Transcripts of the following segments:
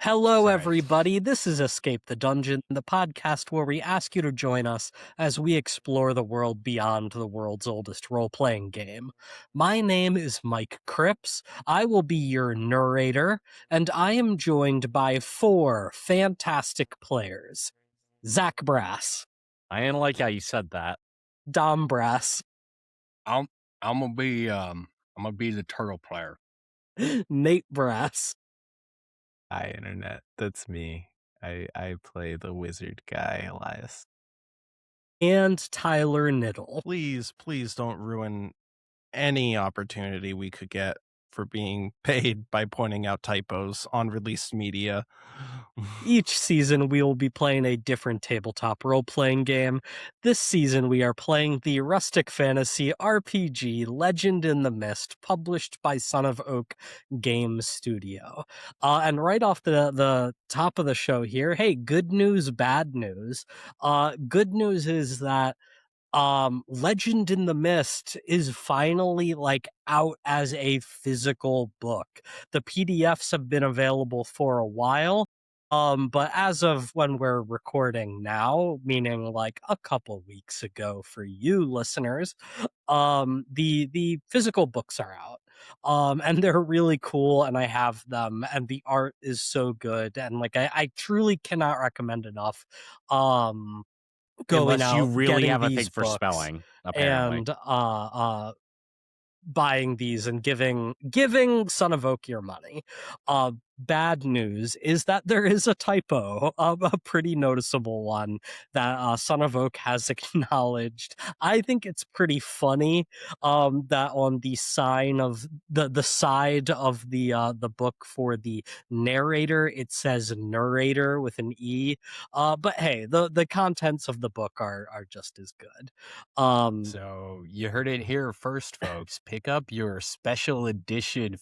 Hello, Sorry. everybody. This is Escape the Dungeon, the podcast where we ask you to join us as we explore the world beyond the world's oldest role playing game. My name is Mike Cripps. I will be your narrator, and I am joined by four fantastic players: Zach Brass, I didn't like how you said that. Dom Brass, I'm I'm gonna be the turtle player. Nate Brass, Hi, Internet. That's me. I play the wizard guy, Elias. and Tyler Niddle. Please don't ruin any opportunity we could get for being paid by pointing out typos on released media. Each season, we will be playing a different tabletop role-playing game. This season, we are playing the rustic fantasy RPG Legend in the Mist, published by Son of Oak Game Studio. And right off the top of the show here, hey, good news, bad news. Good news is that Legend in the Mist is finally out as a physical book. The PDFs have been available for a while, but as of when we're recording now, meaning like a couple weeks ago for you listeners, the physical books are out. And they're really cool, and I have them, and the art is so good, and I truly cannot recommend enough going Unless you out, really getting have a these thing for books, spelling, apparently. and buying these and giving Son of Oak your money. Bad news is that there is a typo, a pretty noticeable one that Son of Oak has acknowledged. I think it's pretty funny that on the sign of the side of the book for the narrator, it says narrator with an E. But hey, the contents of the book are just as good. So you heard it here first, folks. Pick up your special edition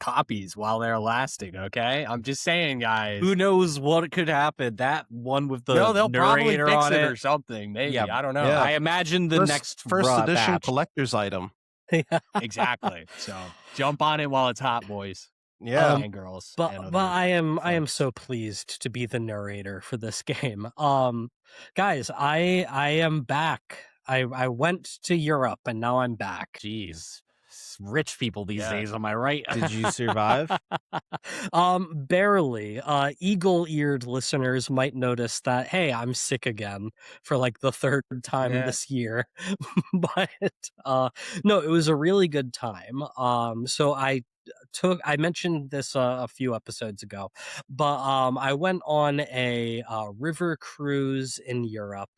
copies while they're lasting, okay? I'm just saying, guys. Who knows what could happen? That one with the No, they'll probably narrator fix on it it or something. Maybe. Yeah, I don't know. yeah. I imagine the next first edition batch. collector's item. Exactly. So jump on it while it's hot, boys. Yeah. And girls. But and but I am folks. so pleased to be the narrator for this game. Guys, I am back. I went to Europe and now I'm back. Jeez. Rich people these Yeah. days, am I right? Did you survive? Barely. Eagle-eared listeners might notice that, hey, I'm sick again for like the third time Yeah. this year. But no, it was a really good time. So I mentioned this a few episodes ago, but I went on a river cruise in Europe,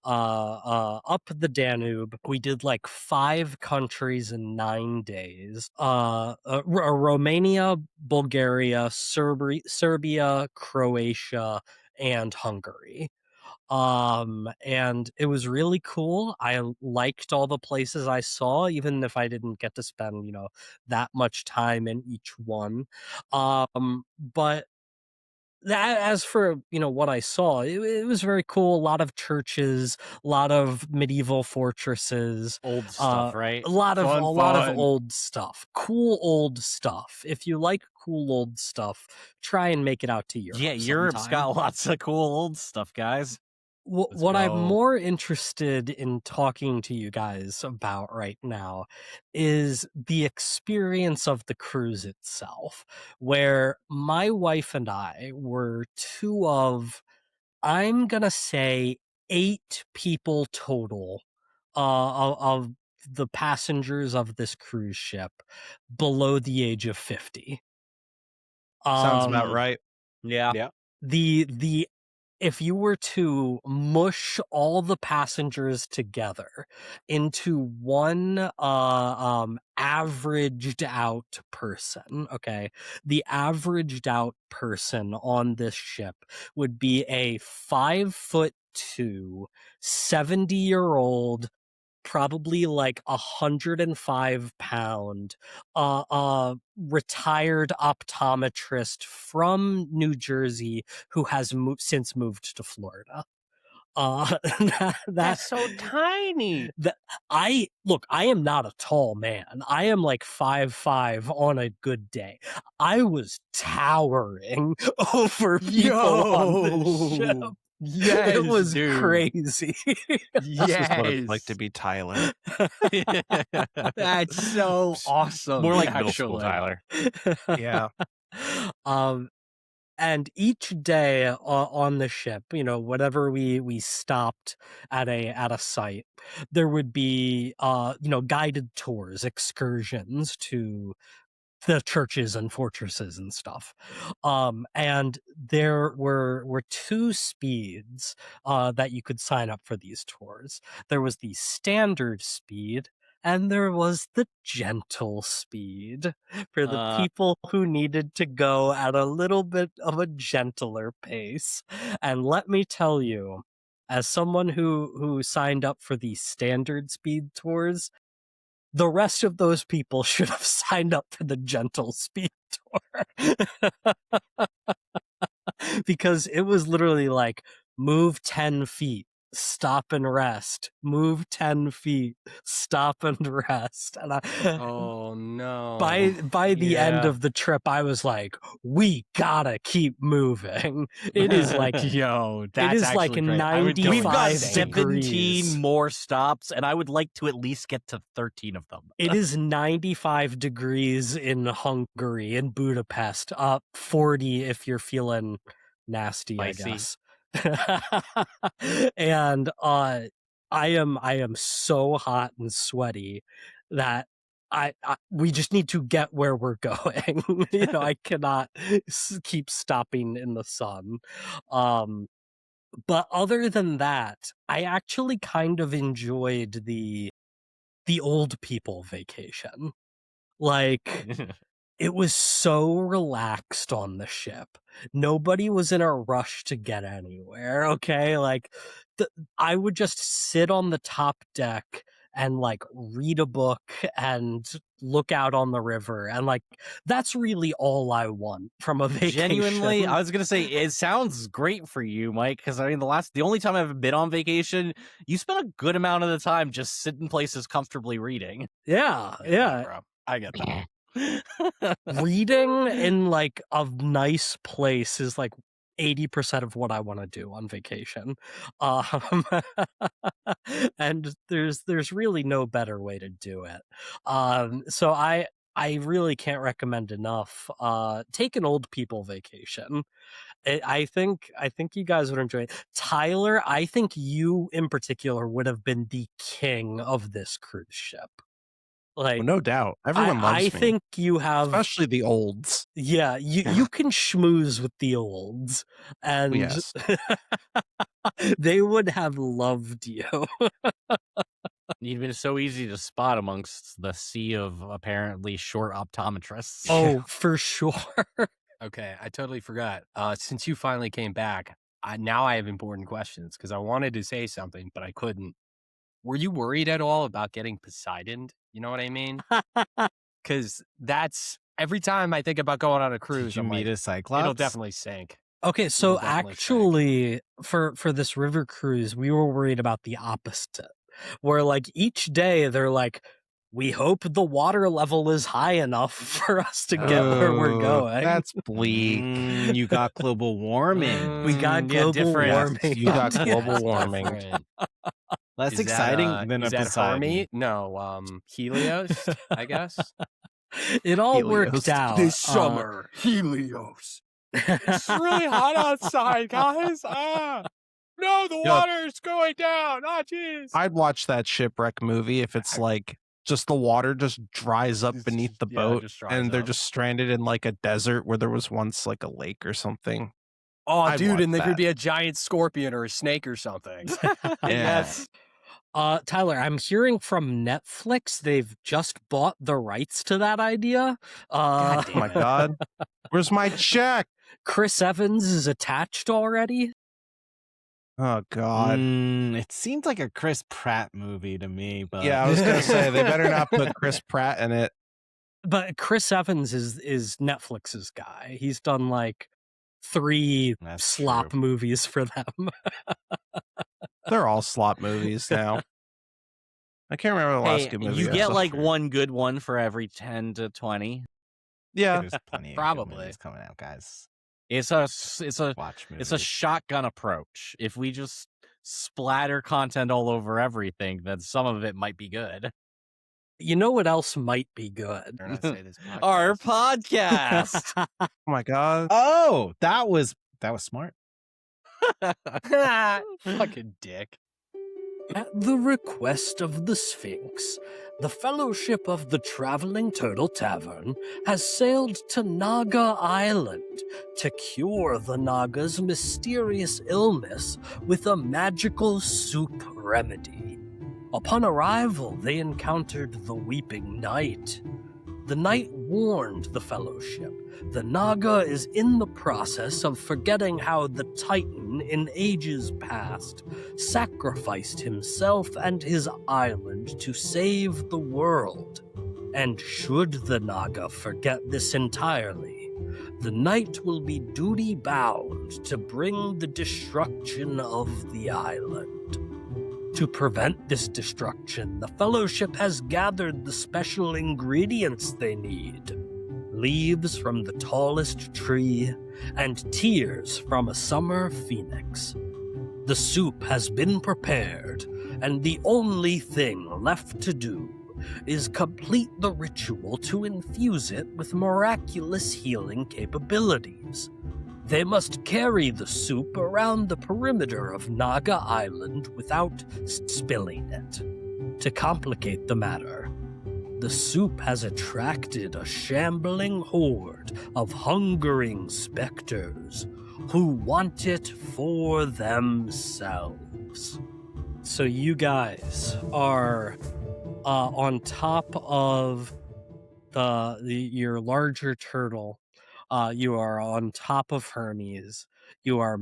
up the Danube. We did like 5 countries in 9 days. Romania, Bulgaria, Serbia, Croatia, and Hungary. And it was really cool. I liked all the places I saw, even if I didn't get to spend, that much time in each one. But as for what I saw, it was very cool. A lot of churches, a lot of medieval fortresses, Old stuff, right? a lot of Fun. old stuff, cool old stuff. If you like cool old stuff, try and make it out to Europe. Yeah, Europe's sometime. got lots of cool old stuff, guys. What I'm more interested in talking to you guys about right now is the experience of the cruise itself, where my wife and I were two of, I'm gonna say, 8 people total of the passengers of this cruise ship below the age of 50. Sounds about right. Yeah. The If you were to mush all the passengers together into one averaged out person, okay, the averaged out person on this ship would be a 5'2", 70-year-old, probably like 105-pound retired optometrist from New Jersey who has since moved to Florida. That That's so tiny. that I am not a tall man. I am like 5'5" on a good day. I was towering over people on this ship. Yo. Yes, It was dude. crazy. This is what it's like to Yes. be Tyler. That's so awesome. More like middle school, actually. Tyler. Yeah. And each day on the ship, whenever we stopped at a site, there would be guided tours, excursions to the churches and fortresses and stuff. And there were two speeds that you could sign up for these tours. There was the standard speed and there was the gentle speed for the people who needed to go at a little bit of a gentler pace. And let me tell you, as someone who signed up for the standard speed tours, the rest of those people should have signed up for the gentle speed tour. Because it was literally like, move 10 feet, stop and rest, move 10 feet, stop and rest. And Oh no. by the end Yeah. of the trip, I was like, we gotta keep moving. It is like, yo, it is like actually great. I would go 95 We've got insane. 17 degrees. more stops, and I would like to at least get to 13 of them. It is 95 degrees in Hungary, in Budapest. 40 if you're feeling nasty, Spicy. I guess. And I am so hot and sweaty that we just need to get where we're going. I cannot keep stopping in the sun. But other than that, I actually kind of enjoyed the old people vacation. Like, it was so relaxed on the ship. Nobody was in a rush to get anywhere, okay? Like, I would just sit on the top deck and, like, read a book and look out on the river. And, like, that's really all I want from a vacation. Genuinely, I was gonna say it sounds great for you, Mike. Because I mean, the only time I've been on vacation, you spent a good amount of the time just sitting places comfortably reading. Yeah. Bro. I get that. Reading in like a nice place is like 80% of what I want to do on vacation. And there's really no better way to do it. So I really can't recommend enough. Take an old people vacation. I think you guys would enjoy it. Tyler, I think you in particular would have been the king of this cruise ship. Like, Well, no doubt. Everyone loves I me. think you have, Especially the olds. yeah, you can schmooze with the olds, and Yes. they would have loved you. You've been so easy to spot amongst the sea of apparently short optometrists. Oh, for sure. Okay, I totally forgot. Since you finally came back, now I have important questions because I wanted to say something, but I couldn't. Were you worried at all about getting Poseidoned? You know what I mean? Because that's every time I think about going on a cruise, Did you I'm meet like, a Cyclops? it'll definitely sink. Okay, so definitely actually, for this river cruise, we were worried about the opposite, where like each day they're like, we hope the water level is high enough for us to get where we're Oh, going. That's bleak. You got global warming. We got Yeah, global different. warming. You got Yeah. global warming. Different. Less Is exciting that, than is a that Poseidon. Hermie? No, Helios, I guess. It all Helios. worked out. Helios. It's really hot outside, guys. No, the Yeah. water's going down. Oh, jeez. I'd watch that shipwreck movie if it's like just the water just dries up It's beneath just- the yeah, boat just dries and they're up. just stranded in like a desert where there was once like a lake or something. Oh, I'd dude, watch and there that. could be a giant scorpion or a snake or something. Yes. Tyler, I'm hearing from Netflix they've just bought the rights to that idea. God Oh my damn it. god. Where's my check? Chris Evans is attached already. Oh god. It seems like a Chris Pratt movie to me, but Yeah, I was gonna say they better not put Chris Pratt in it. But Chris Evans is Netflix's guy. He's done like 3 That's slop true. movies for them. They're all slot movies now. I can't remember the last Hey, good movie. you I get saw. like one good one for every 10 to 20. Yeah, There's plenty of good Probably. movies coming out, guys. It's a Watch movies. it's a shotgun approach. If we just splatter content all over everything, then some of it might be good. You know what else might be good? Better not say this Our podcast. podcast. oh my god. Oh, that was smart. Fucking dick. At the request of the Sphinx, the Fellowship of the Traveling Turtle Tavern has sailed to Naga Island to cure the Naga's mysterious illness with a magical soup remedy. Upon arrival, they encountered the Weeping Knight. The Knight warned the Fellowship the Naga is in the process of forgetting how the Titan in ages past sacrificed himself and his island to save the world. And should the Naga forget this entirely, the Knight will be duty-bound to bring the destruction of the island. To prevent this destruction, the Fellowship has gathered the special ingredients they need: leaves from the tallest tree and tears from a summer phoenix. The soup has been prepared, and the only thing left to do is complete the ritual to infuse it with miraculous healing capabilities. They must carry the soup around the perimeter of Naga Island without spilling it. To complicate the matter, the soup has attracted a shambling horde of hungering specters who want it for themselves. So you guys are on top of your larger turtle. You are on top of Hermes. You are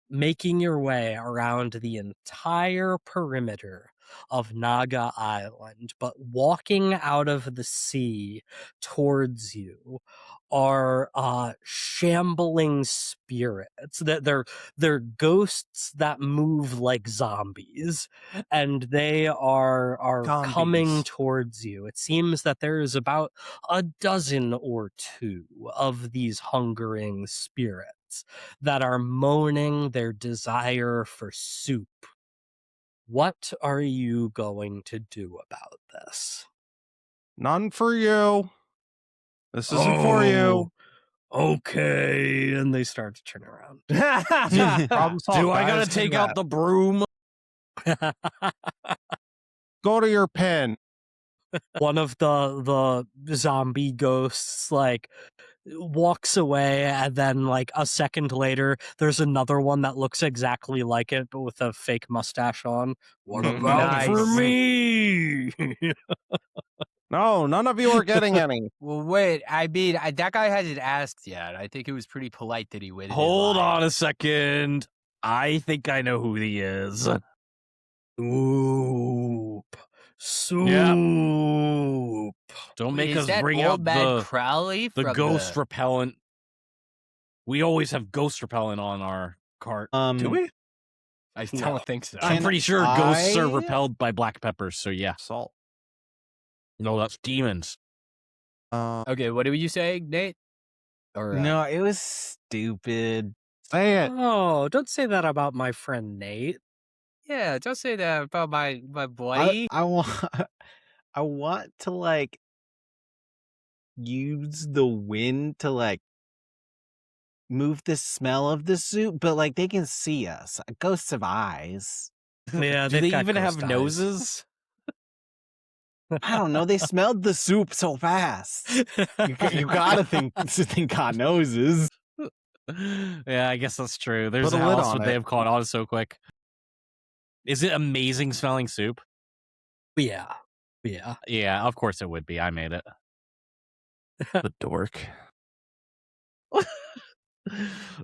making your way around the entire perimeter of Naga Island, but walking out of the sea towards you are shambling spirits. They're ghosts that move like zombies, and they are coming Zombies. towards you. It seems that there is about a dozen or two of these hungering spirits that are moaning their desire for soup. What are you going to do about this? None for you. This isn't for you. Okay, and they start to turn around. Problem solved, Do I guys. gotta Do take that. out the broom? Go to your pen. One of the zombie ghosts walks away, and then a second later there's another one that looks exactly like it but with a fake mustache on. What about for Nice. me? No, none of you are getting any. Well, wait. I mean, that guy hasn't asked yet. I think it was pretty polite that he waited. in Hold line. on a second. I think I know who he is. Soup. Don't make Is us that bring old out man the Crowley the from ghost repellent. We always have ghost repellent on our cart. Do we? I No. don't think so. I'm Can pretty sure ghosts are I- repelled by black peppers, so yeah. Salt. No, that's demons. Okay, what were you saying, Nate? Or No, it was stupid. Say it. Oh, don't say that about my friend Nate. yeah, don't say that about my boy. I want I want to use the wind to move the smell of the soup, but they can see us. Ghosts have eyes. Yeah, Do they've they got even have ghost eyes. noses? I don't know. They smelled the soup so fast. You gotta think got noses. Yeah, I guess that's true. There's Put a how lid else on would they it. have caught on so quick? Is it amazing smelling soup? Yeah. Yeah, of course it would be. I made it. The dork.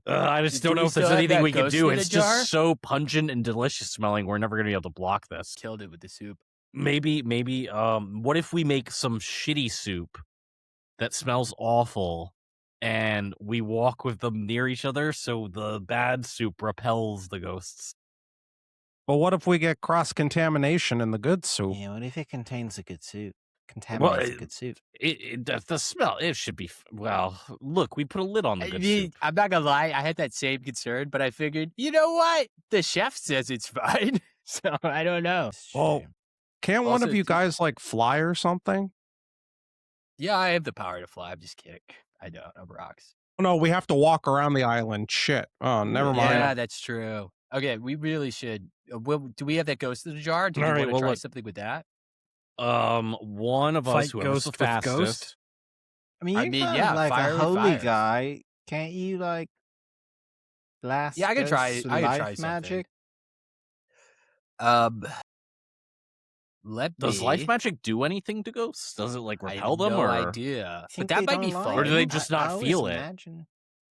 I just Do don't know we if there's still have anything that we can ghost do. in a It's jar? just so pungent and delicious smelling. We're never gonna be able to block this. Killed it with the soup. Maybe. What if we make some shitty soup that smells awful, and we walk with them near each other, so the bad soup repels the ghosts? But what if we get cross-contamination in the good soup? Yeah, what if it contains a good soup? Well, Contaminates a good soup. the smell, it should be. Well, look, we put a lid on the good soup. I'm not gonna lie, I had that same concern, but I figured, you know what? The chef says it's fine, so I don't know. It's Well, true. can't one Also, of you too- guys like fly or something? Yeah, I have the power to fly. I'm just kidding. I don't. I'm rocks. Oh, no, we have to walk around the island. Shit. Oh, never mind. Yeah, that's true. Okay, we really should. Do we have that ghost in the jar? Do you All right, want to well, try look. something with that? One of us, Fight whoever's ghost the with ghost? fastest. I mean, I you're mean, kind yeah, of like fire a with holy fire. guy. Can't you like blast Yeah, I could try. ghosts with I could life try something. magic? Let Does me. life magic do anything to ghosts? Does it like I repel have them, no or idea. Think But that they might be don't fun. Or do they it? just I not always feel it? imagine.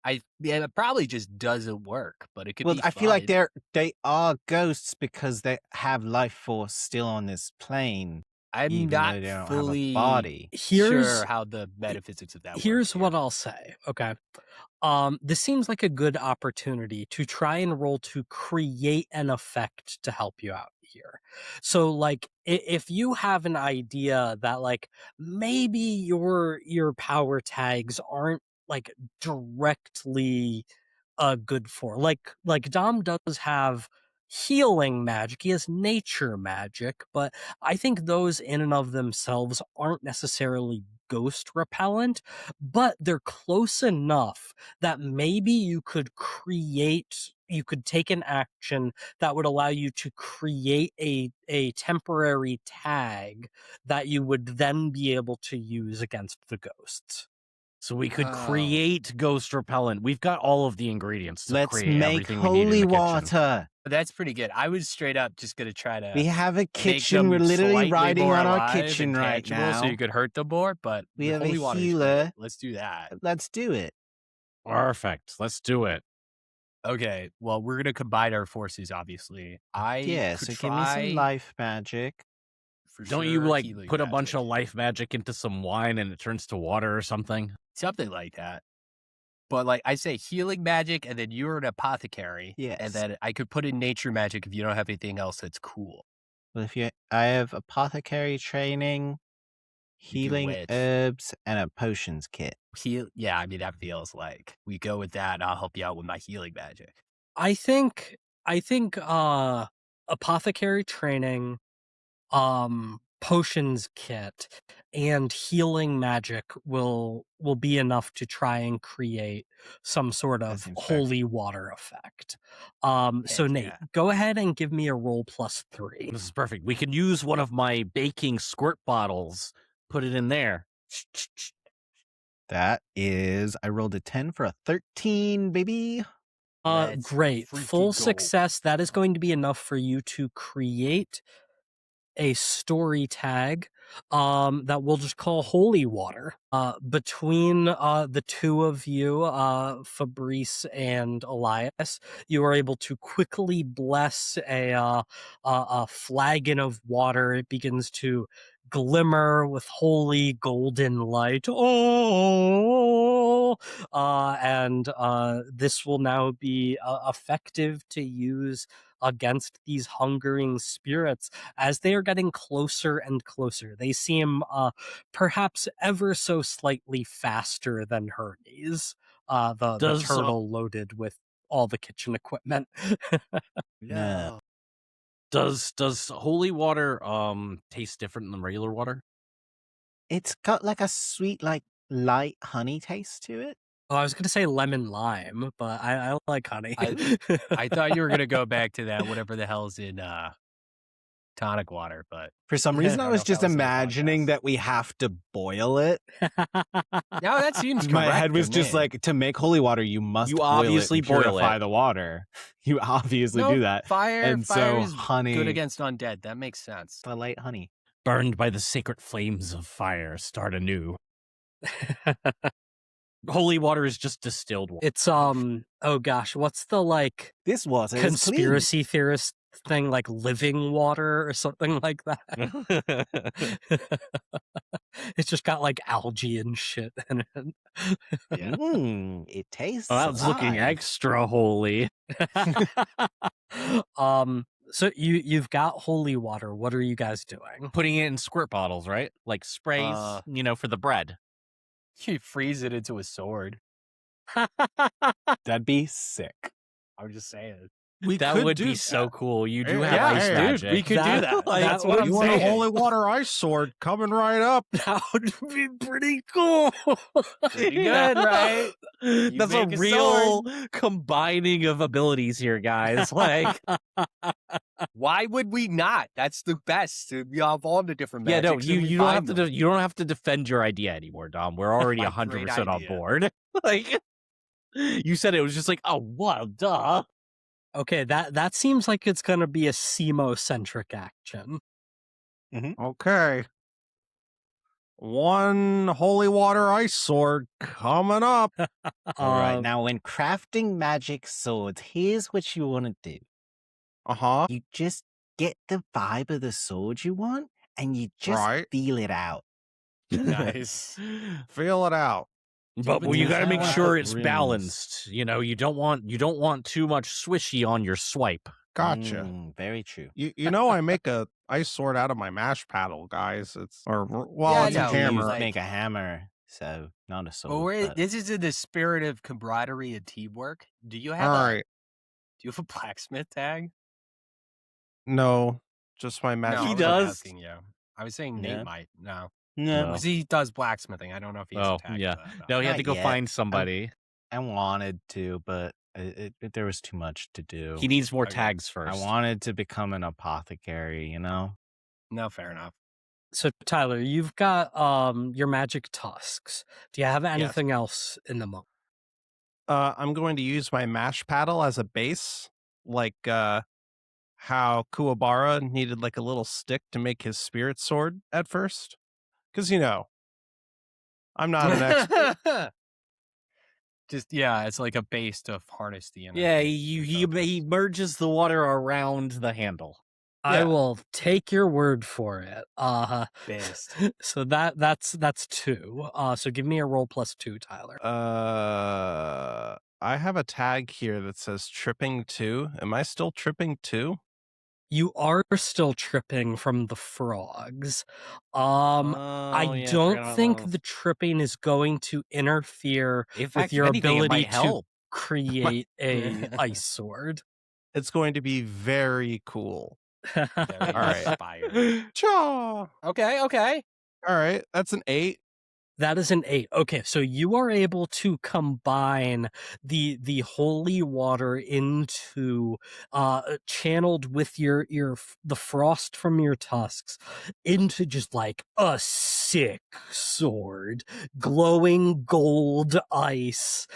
It probably just doesn't work, but it could Well, be I feel like fun. they are ghosts because they have life force still on this plane, I'm even not though they don't fully have a body. sure how the metaphysics of that work. Here's here. what I'll say. Okay. This seems like a good opportunity to try and roll to create an effect to help you out here. So like if you have an idea that like maybe your power tags aren't like directly good for like Dom does have healing magic, he has nature magic, but I think those in and of themselves aren't necessarily ghost repellent, but they're close enough that maybe you could take an action that would allow you to create a temporary tag that you would then be able to use against the ghosts. So we could Oh. create ghost repellent. We've got all of the ingredients to Let's create make everything we need in holy the kitchen. water. That's pretty good. I was straight up just gonna try to. We have a make kitchen. them We're literally slightly riding more on our alive kitchen and right tangible, now. so you could hurt them more. But We the have a holy water is healer. great. Let's do that. Let's do it. Perfect. Let's do it. Okay. Well, we're gonna combine our forces. Obviously, Yeah, could so try give me some life magic. for Don't sure you like healing put a bunch magic. of life magic into some wine and it turns to water or something? Something like that. But like I say, healing magic, and then you're an apothecary. Yes. And then I could put in nature magic if you don't have anything else that's cool. Well, I have apothecary training, You do healing witch. herbs, and a potions kit. Yeah, I mean that feels like we go with that, and I'll help you out with my healing magic. I think apothecary training, potions kit, and healing magic will be enough to try and create some sort That of seems fair. holy water effect. So Heck Nate, yeah. go ahead and give me a roll +3. This is perfect. We can use one of my baking squirt bottles, put it in there. That is, I rolled a 10 for a 13, baby. Let's Great. freaking Full go. success. That is going to be enough for you to create a story tag that we'll just call holy water. Between the two of you, Fabrice and Elias, you are able to quickly bless a flagon of water. It begins to glimmer with holy golden light. Oh, and this will now be effective to use against these hungering spirits as they are getting closer and closer. They seem perhaps ever so slightly faster than Hermes, the Does, turtle loaded with all the kitchen equipment. No. Does holy water taste different than regular water? It's got like a sweet, like light honey taste to it. Oh, I was going to say lemon lime, but I like honey. I thought you were gonna go back to that whatever the hell's in tonic water, but For some I reason, don't I know was if just that was on the imagining podcast. that we have to boil it. no, that seems correct. My head was to just me. like, to make holy water, you must You boil obviously it and boil purify it. the water. You obviously No, do that. Fire, And fire so is honey, good against undead. That makes sense. the light honey. Burned by the sacred flames of fire, start anew. Holy water is just distilled water. It's oh gosh, what's the like This water is conspiracy theorist thing, like living water or something like that? It's just got like algae and shit in it. Yeah. clean. It tastes Well, that's looking alive. extra holy. So you've got holy water. What are you guys doing? Putting it in squirt bottles, right? Like sprays, for the bread. You freeze it into a sword. That'd be sick. I'm just saying. We That could would do be so that. cool. You do Yeah, have yeah, ice hey, magic. dude, we could do that. Like, That's what I'm You want a saying. holy water ice sword coming right up? That would be pretty cool. Pretty good, right? That's a make a real combining of abilities here, guys. Like, Why would we not? That's the best. We have all the different yeah, no, magics and we you don't have find to them. you don't have to defend your idea anymore, Dom. We're already My 100% on great board. Like, you said it was just like, oh, what, duh. Okay, that seems like it's gonna be a Simo-centric action. Okay. One holy water ice sword coming up. All right, Um, now when crafting magic swords, here's what you want to do. Uh-huh. You just get the vibe of the sword you want, and you just Right. feel it out. Nice. Feel it out. But Deep you into got to the make sound. sure it's Runes. balanced. You don't want too much swishy on your swipe. Gotcha. Very true. You know I make a ice sword out of my mash paddle, guys. It's Yeah, it's I a know, hammer. like- Make a hammer, so not a sword. But we're, but- this is in the spirit of camaraderie and teamwork. Do you have All a right. Do you have a blacksmith tag? No, just my magic. No, He I was does? asking you. I was saying Yeah. Nate might. No, No, Well. because he does blacksmithing. I don't know if he has Oh, a tag. yeah. For that, though. No, he had Not to go yet. find somebody. I wanted to, but there was too much to do. He needs more Okay. tags I first. wanted to become an apothecary, No, fair enough. so Tyler, you've got your magic tusks. Do you have anything else in the moment? I'm going to use my mash paddle as a base, like how Kuwabara needed like a little stick to make his spirit sword at first. Because I'm not an expert. It's like a base to harness the energy. Yeah, and he focus. merges the water around the handle. I Yeah. will take your word for it. Based. So that's 2. So give me a roll +2, Tyler. I have a tag here that says tripping 2. Am I still tripping 2? You are still tripping from the frogs. I don't think the tripping is going to interfere In with fact, your if anything, it ability might to help. create a ice sword. It's going to be very cool. Very All right. inspired. Cha! Okay. All right, that's an 8. That is an 8. Okay, so you are able to combine the holy water into channeled with the frost from your tusks into just like a sick sword, glowing gold ice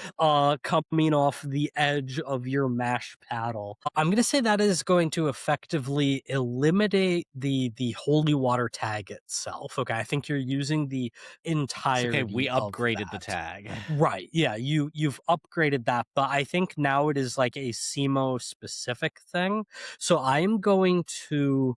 coming off the edge of your mash paddle. I'm gonna say that is going to effectively eliminate the holy water tag itself. Okay, I think you're using the It's entirety. okay, we of upgraded the that. tag. Right. Yeah, you've upgraded that, but I think now it is like a Simo specific thing. So I'm going to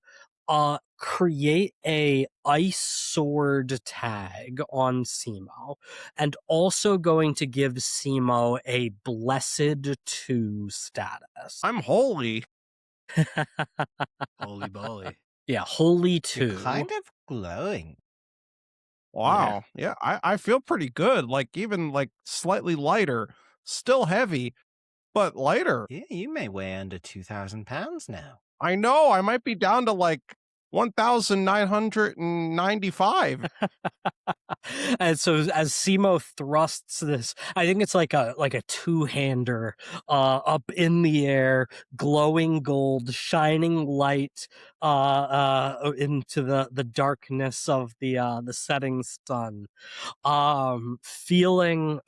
create a ice sword tag on Simo, and also going to give Simo a blessed 2 status. I'm holy. Holy moly. Yeah, holy You're 2. kind of glowing. Wow. Yeah, I feel pretty good. Like even like slightly lighter, still heavy, but lighter. Yeah, you may weigh under 2,000 pounds now. I know. I might be down to like 1,995. And so as Simo thrusts this, I think it's like a 2-hander up in the air, glowing gold, shining light into the darkness of the setting sun. Feeling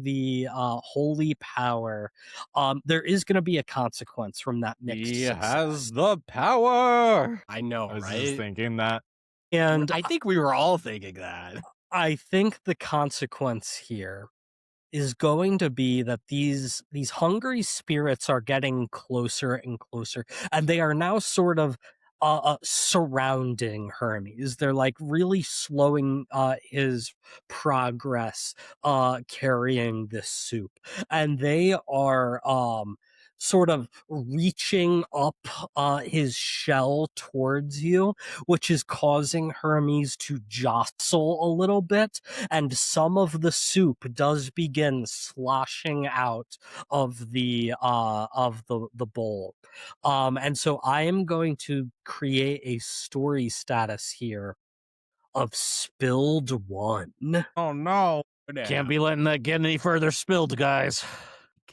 the holy power. There is going to be a consequence from that mixed He success. has the power. I know, I was right? just thinking that. And I think we were all thinking that. I think the consequence here is going to be that these hungry spirits are getting closer and closer, and they are now sort of surrounding Hermes. They're like really slowing his progress carrying this soup, and they are sort of reaching up his shell towards you, which is causing Hermes to jostle a little bit, and some of the soup does begin sloshing out of the bowl. And so I am going to create a story status here of spilled one. Oh no. Can't be letting that get any further spilled, guys.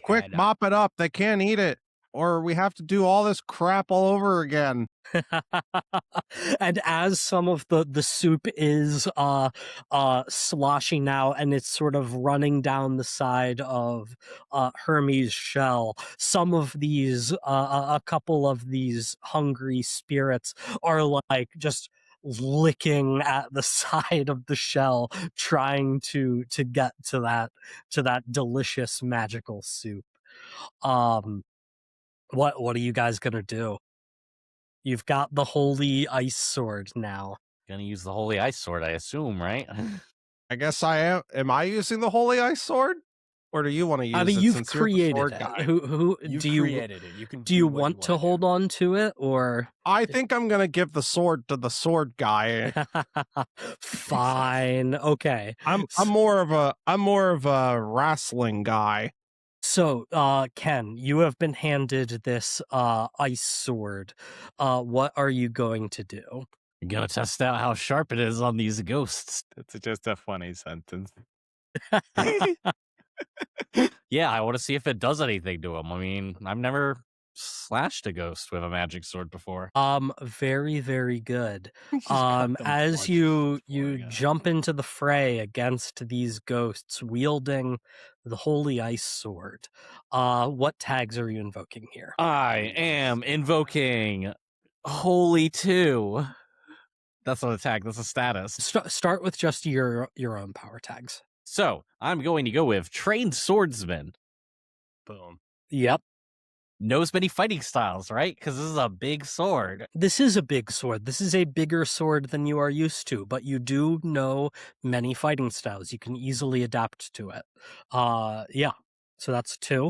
Quick, Cannot. mop it up. They can't eat it. Or we have to do all this crap all over again. And as some of the soup is sloshing now and it's sort of running down the side of Hermes' shell, some of these a couple of these hungry spirits are like just licking at the side of the shell, trying to get to that delicious magical soup. What are you guys gonna do? You've got the holy ice sword now. Gonna use the holy ice sword, I assume, right? I guess I am. Am I using the holy ice sword? Or do you want to use I mean, it you've since you're the created sword it. guy? Who You do you created it. You can do you what want to wanna hold do. on to it, or I think I'm gonna give the sword to the sword guy. fine? Okay. I'm more of a wrestling guy. So, Ken, you have been handed this ice sword. What are you going to do? You're gonna test out how sharp it is on these ghosts. That's just a funny sentence. Yeah, I want to see if it does anything to them. I mean, I've never slashed a ghost with a magic sword before. Very, very good. Just cut them As punches you flying out. jump into the fray against these ghosts wielding the holy ice sword, what tags are you invoking here? I am invoking Holy 2. That's not a tag, that's a status. Start with just your own power tags. So, I'm going to go with Trained Swordsman. Boom. Yep. Knows many fighting styles, right? Because this is a big sword. This is a big sword. This is a bigger sword than you are used to, but you do know many fighting styles. You can easily adapt to it. Yeah. So that's 2.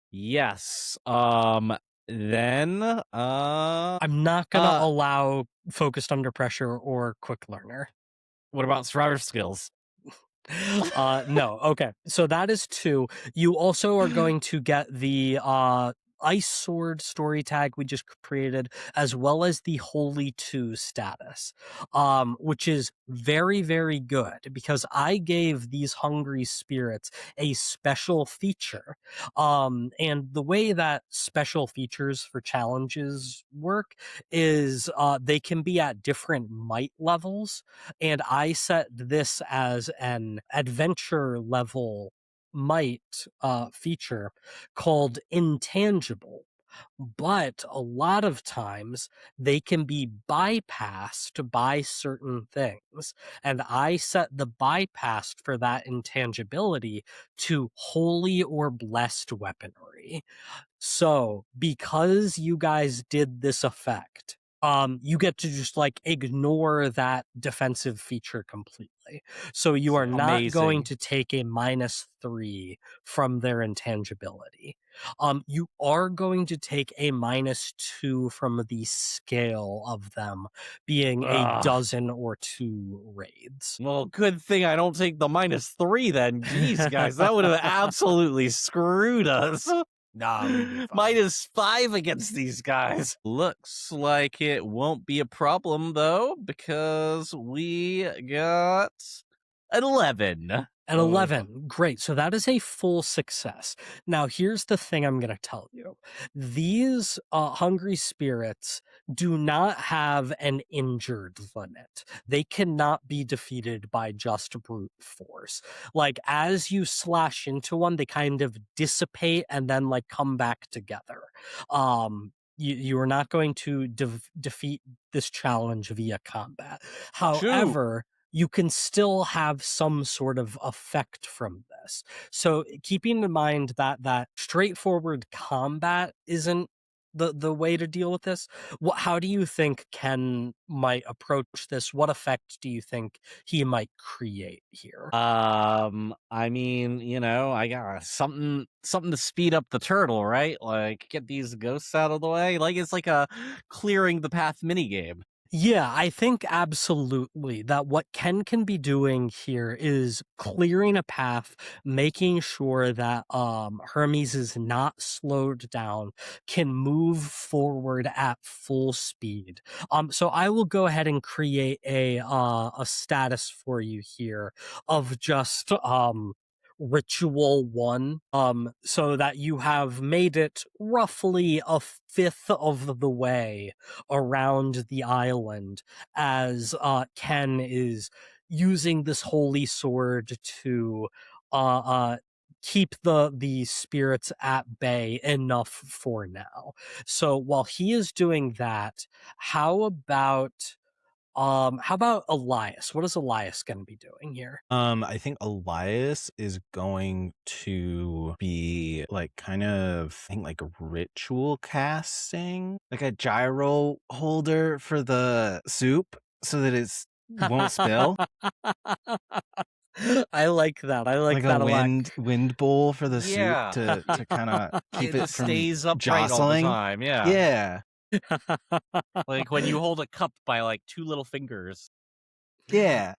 Yes. Then, I'm not gonna allow focused under pressure or quick learner. what about survivor skills? No. Okay. So that is 2. You also are going to get the ice sword story tag we just created, as well as the holy 2 status, which is very, very good because I gave these hungry spirits a special feature. And the way that special features for challenges work is they can be at different might levels, and I set this as an adventure level might feature called intangible. But a lot of times they can be bypassed by certain things. And I set the bypass for that intangibility to holy or blessed weaponry. So, because you guys did this effect, you get to just like ignore that defensive feature completely. So you are not going Amazing. to take a -3 from their intangibility. You are going to take a -2 from the scale of them being a Ugh. dozen or 2 raids. Well, good thing I don't take the -3 then. Jeez, guys, that would have absolutely screwed us. Nah, we'd be fine. -5 against these guys. Looks like it won't be a problem, though, because we got an 11. An 11. Great. So that is a full success. Now, here's the thing I'm going to tell you. These hungry spirits do not have an injured limit. They cannot be defeated by just brute force. Like, as you slash into one, they kind of dissipate and then, like, come back together. You are not going to defeat this challenge via combat. However, you can still have some sort of effect from this. So keeping in mind that straightforward combat isn't the way to deal with this? How do you think Ken might approach this? What effect do you think he might create here? I mean, I got something to speed up the turtle, right? Like get these ghosts out of the way. Like it's like a clearing the path mini game. Yeah, I think absolutely that what Ken can be doing here is clearing a path, making sure that Hermes is not slowed down, can move forward at full speed. So I will go ahead and create a status for you here of just ritual 1, so that you have made it roughly a fifth of the way around the island as Ken is using this holy sword to uh, uh, keep the spirits at bay enough for now. So while he is doing that, how about Elias? What is Elias going to be doing here? I think Elias is going to be like kind of, I think, like ritual casting, like a gyro holder for the soup so that it won't spill. I like that. I like Like a that a lot. wind bowl for the soup Yeah. to kind of keep it from stays upright all the jostling. time. Yeah. Yeah. Like when you hold a cup by like 2 little fingers. Yeah.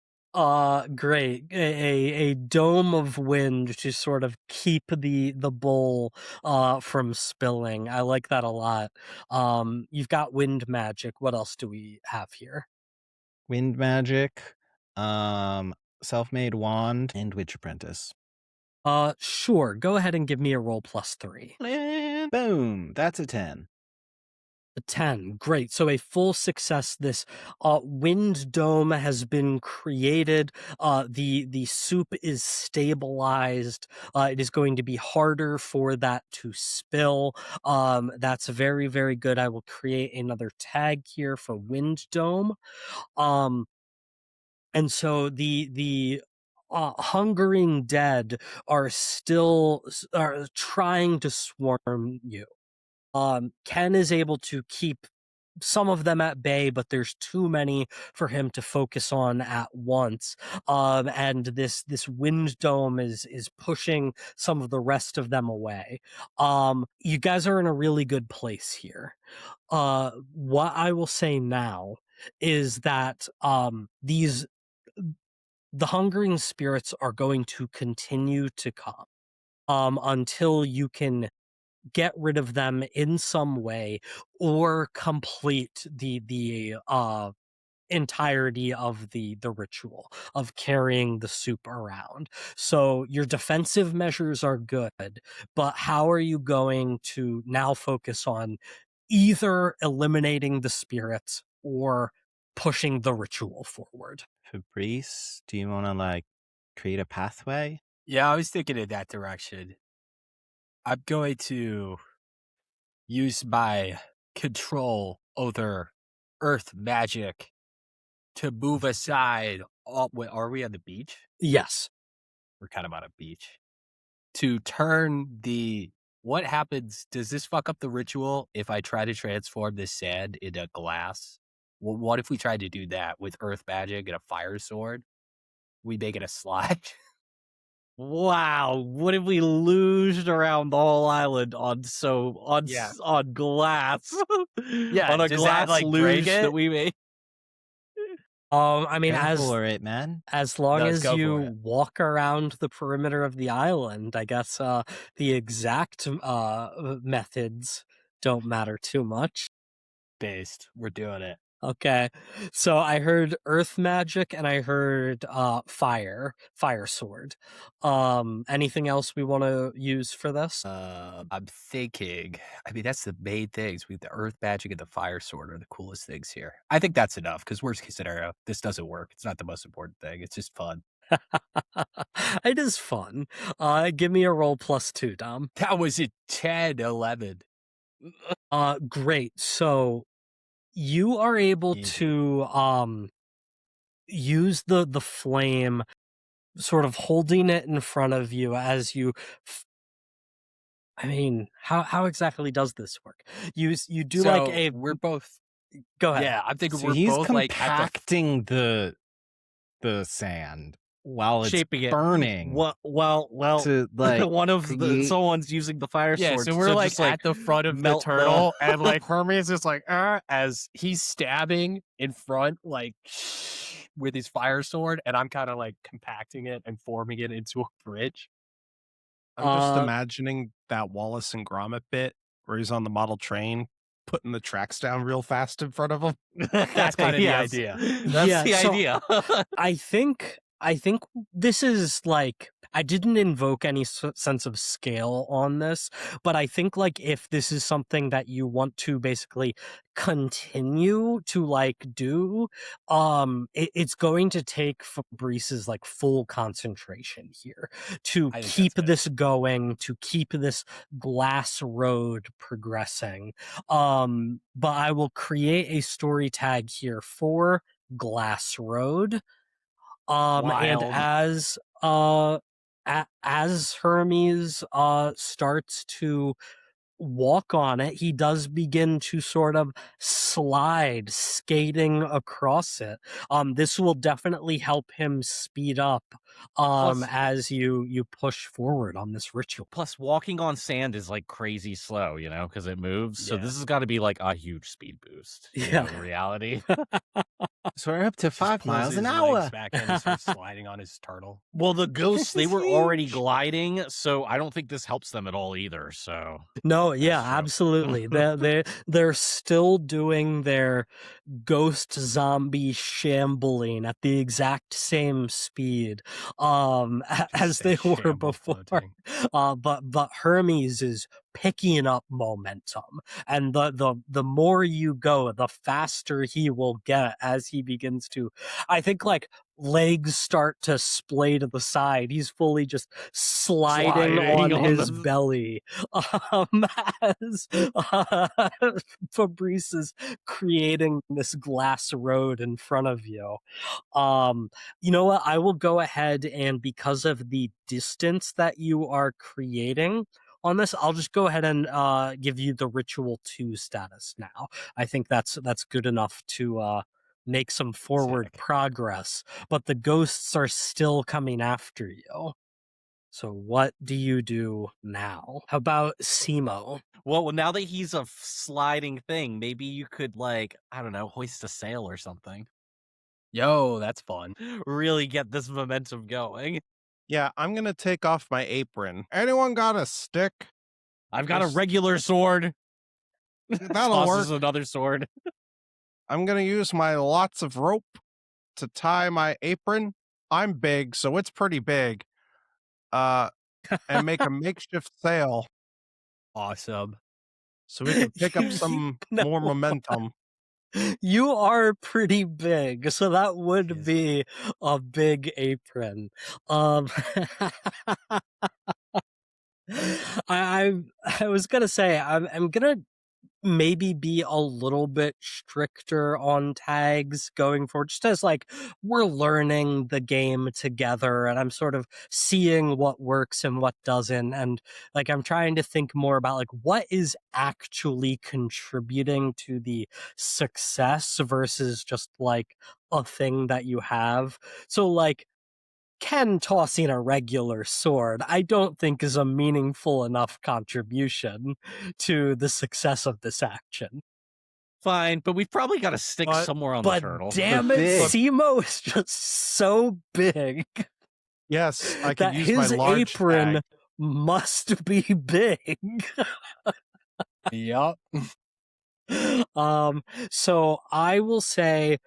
Great. A dome of wind to sort of keep the bowl from spilling. I like that a lot. You've got wind magic. What else do we have here? Wind magic, self-made wand, and witch apprentice. Sure. Go ahead and give me a roll +3. And boom, that's a 10. A 10. Great. So a full success. This wind dome has been created. The soup is stabilized. It is going to be harder for that to spill. That's very, very good. I will create another tag here for wind dome. And so the hungering dead are still are trying to swarm you. Ken is able to keep some of them at bay, but there's too many for him to focus on at once. And this wind dome is pushing some of the rest of them away. You guys are in a really good place here. What I will say now is that the hungering spirits are going to continue to come until you can get rid of them in some way or complete the entirety of the ritual of carrying the soup around. So your defensive measures are good, but how are you going to now focus on either eliminating the spirits or pushing the ritual forward? Fabrice, do you want to like create a pathway? Yeah, I was thinking in that direction. I'm going to use my control over earth magic to move aside. Are we on the beach? Yes. We're kind of on a beach. To turn what happens? Does this fuck up the ritual if I try to transform this sand into glass? Well, what if we tried to do that with earth magic and a fire sword? We make it a slide. Wow, what if we loosed around the whole island on Yeah. on glass? Yeah, on a does that, glass like, break luge that it? we made. I mean, Go for it, man. as long Let's as go for you it. walk around the perimeter of the island, I guess the exact methods don't matter too much. Based. We're doing it. Okay, so I heard earth magic and I heard fire sword. Anything else we want to use for this? I'm thinking. I mean, that's the main things. The earth magic and the fire sword are the coolest things here. I think that's enough. Because worst case scenario, this doesn't work. It's not the most important thing. It's just fun. It is fun. Give me a roll +2, Dom. That was a 10, 11. Great. So you are able Easy. to use the flame, sort of holding it in front of you as you I mean, how exactly does this work? You do like So a we're both. go ahead. Yeah, I'm thinking So we're he's both like at the. compacting the sand while it's Shaping it. burning Well, to like one of create. someone's using the fire Yeah, sword so we're to like just at the front of the melt turtle, and like Hermes is like, as he's stabbing in front, like with his fire sword, and I'm kind of like compacting it and forming it into a bridge. I'm just Uh, imagining that Wallace and Gromit bit where he's on the model train, putting the tracks down real fast in front of him. That's kind of the Yes. idea. That's Yeah, the so idea. I think this is like I didn't invoke any sense of scale on this, but I think like if this is something that you want to basically continue to like do, it's going to take Fabrice's like full concentration here to I think keep that's it. this going, to keep this glass road progressing. But I will create a story tag here for Glass Road. And Wild. as Hermes starts to walk on it, he does begin to sort of slide, skating across it. This will definitely help him speed up Plus, as you push forward on this ritual. plus walking on sand is like crazy slow, because it moves. So Yeah. this has got to be like a huge speed boost. Yeah. In reality. So we're up to Just 5 pulls miles his an legs hour. back in and starts sliding on his turtle. Well, the ghosts, they is were already huge. gliding, so I don't think this helps them at all either. So No, yeah, true. absolutely. They're still doing their ghost zombie shambling at the exact same speed as say they were shamble before. floating. But Hermes is picking up momentum, and the more you go, the faster he will get as he begins to, I think, like legs start to splay to the side. He's fully just sliding on his belly as Fabrice is creating this glass road in front of you. You know what? I will go ahead and because of the distance that you are creating on this, I'll just go ahead and give you the ritual 2 status now. I think that's good enough to make some forward Sick. progress, but the ghosts are still coming after you. So what do you do now? How about Simo? well, now that he's a sliding thing, maybe you could like, I don't know, hoist a sail or something. Yo, that's fun. Really get this momentum going. Yeah, I'm gonna take off my apron. Anyone got a stick? I've got a Just- regular sword. That'll Tosses work. another sword. I'm gonna use my lots of rope to tie my apron. I'm big, so it's pretty big. And make a makeshift sail Awesome. so we can pick up some No. more momentum. You are pretty big, so that would Yes. be a big apron. I was gonna say I'm gonna maybe be a little bit stricter on tags going forward, just as like we're learning the game together and I'm sort of seeing what works and what doesn't, and like I'm trying to think more about like what is actually contributing to the success versus just like a thing that you have. So like Ken tossing a regular sword, I don't think is a meaningful enough contribution to the success of this action. Fine, but we've probably got to stick But- somewhere on the But turtle. damn it, big. Simo is just so big Yes, I can that use my his large apron tag. must be big. Yup. So I will say,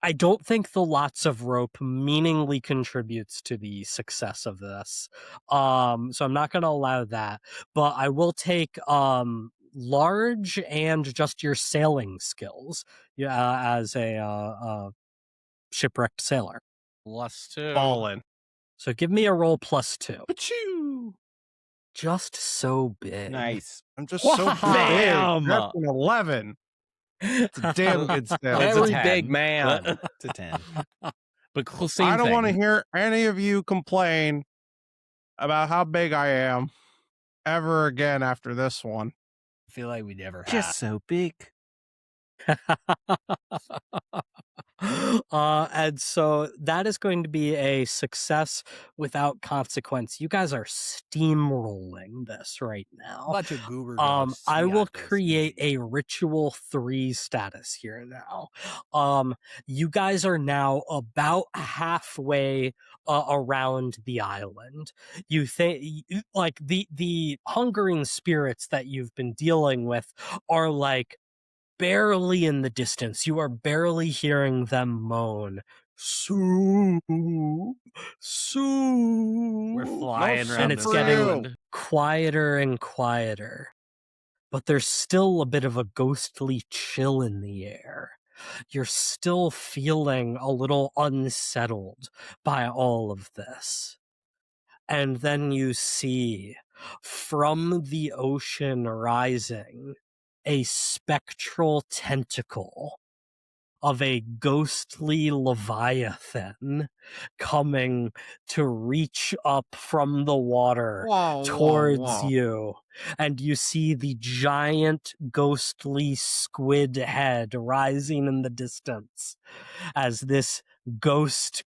I don't think the lots of rope meaningfully contributes to the success of this. So I'm not going to allow that, but I will take large and just your sailing skills, as a shipwrecked sailor. +2. Fallen. So give me a roll +2. Achoo! Just so big. Nice. I'm just so big. Bam! That's an 11. It's a damn good sail. It's a Very 10. big man. It's a 10. But same I don't thing. want to hear any of you complain about how big I am. ever again after this one. I feel like we never have. Just so big. And so that is going to be a success without consequence. You guys are steamrolling this right now. Bunch of goober ghosts. I We will got this, create easy. a ritual 3 status here now. You guys are now about halfway around the island. You think like the hungering spirits that you've been dealing with are like barely in the distance. You are barely hearing them moan. Soup, soup. We're flying No around And this it's getting island. quieter and quieter. But there's still a bit of a ghostly chill in the air. You're still feeling a little unsettled by all of this. And then you see from the ocean rising a spectral tentacle of a ghostly leviathan coming to reach up from the water towards you. And you see the giant ghostly squid head rising in the distance as this ghost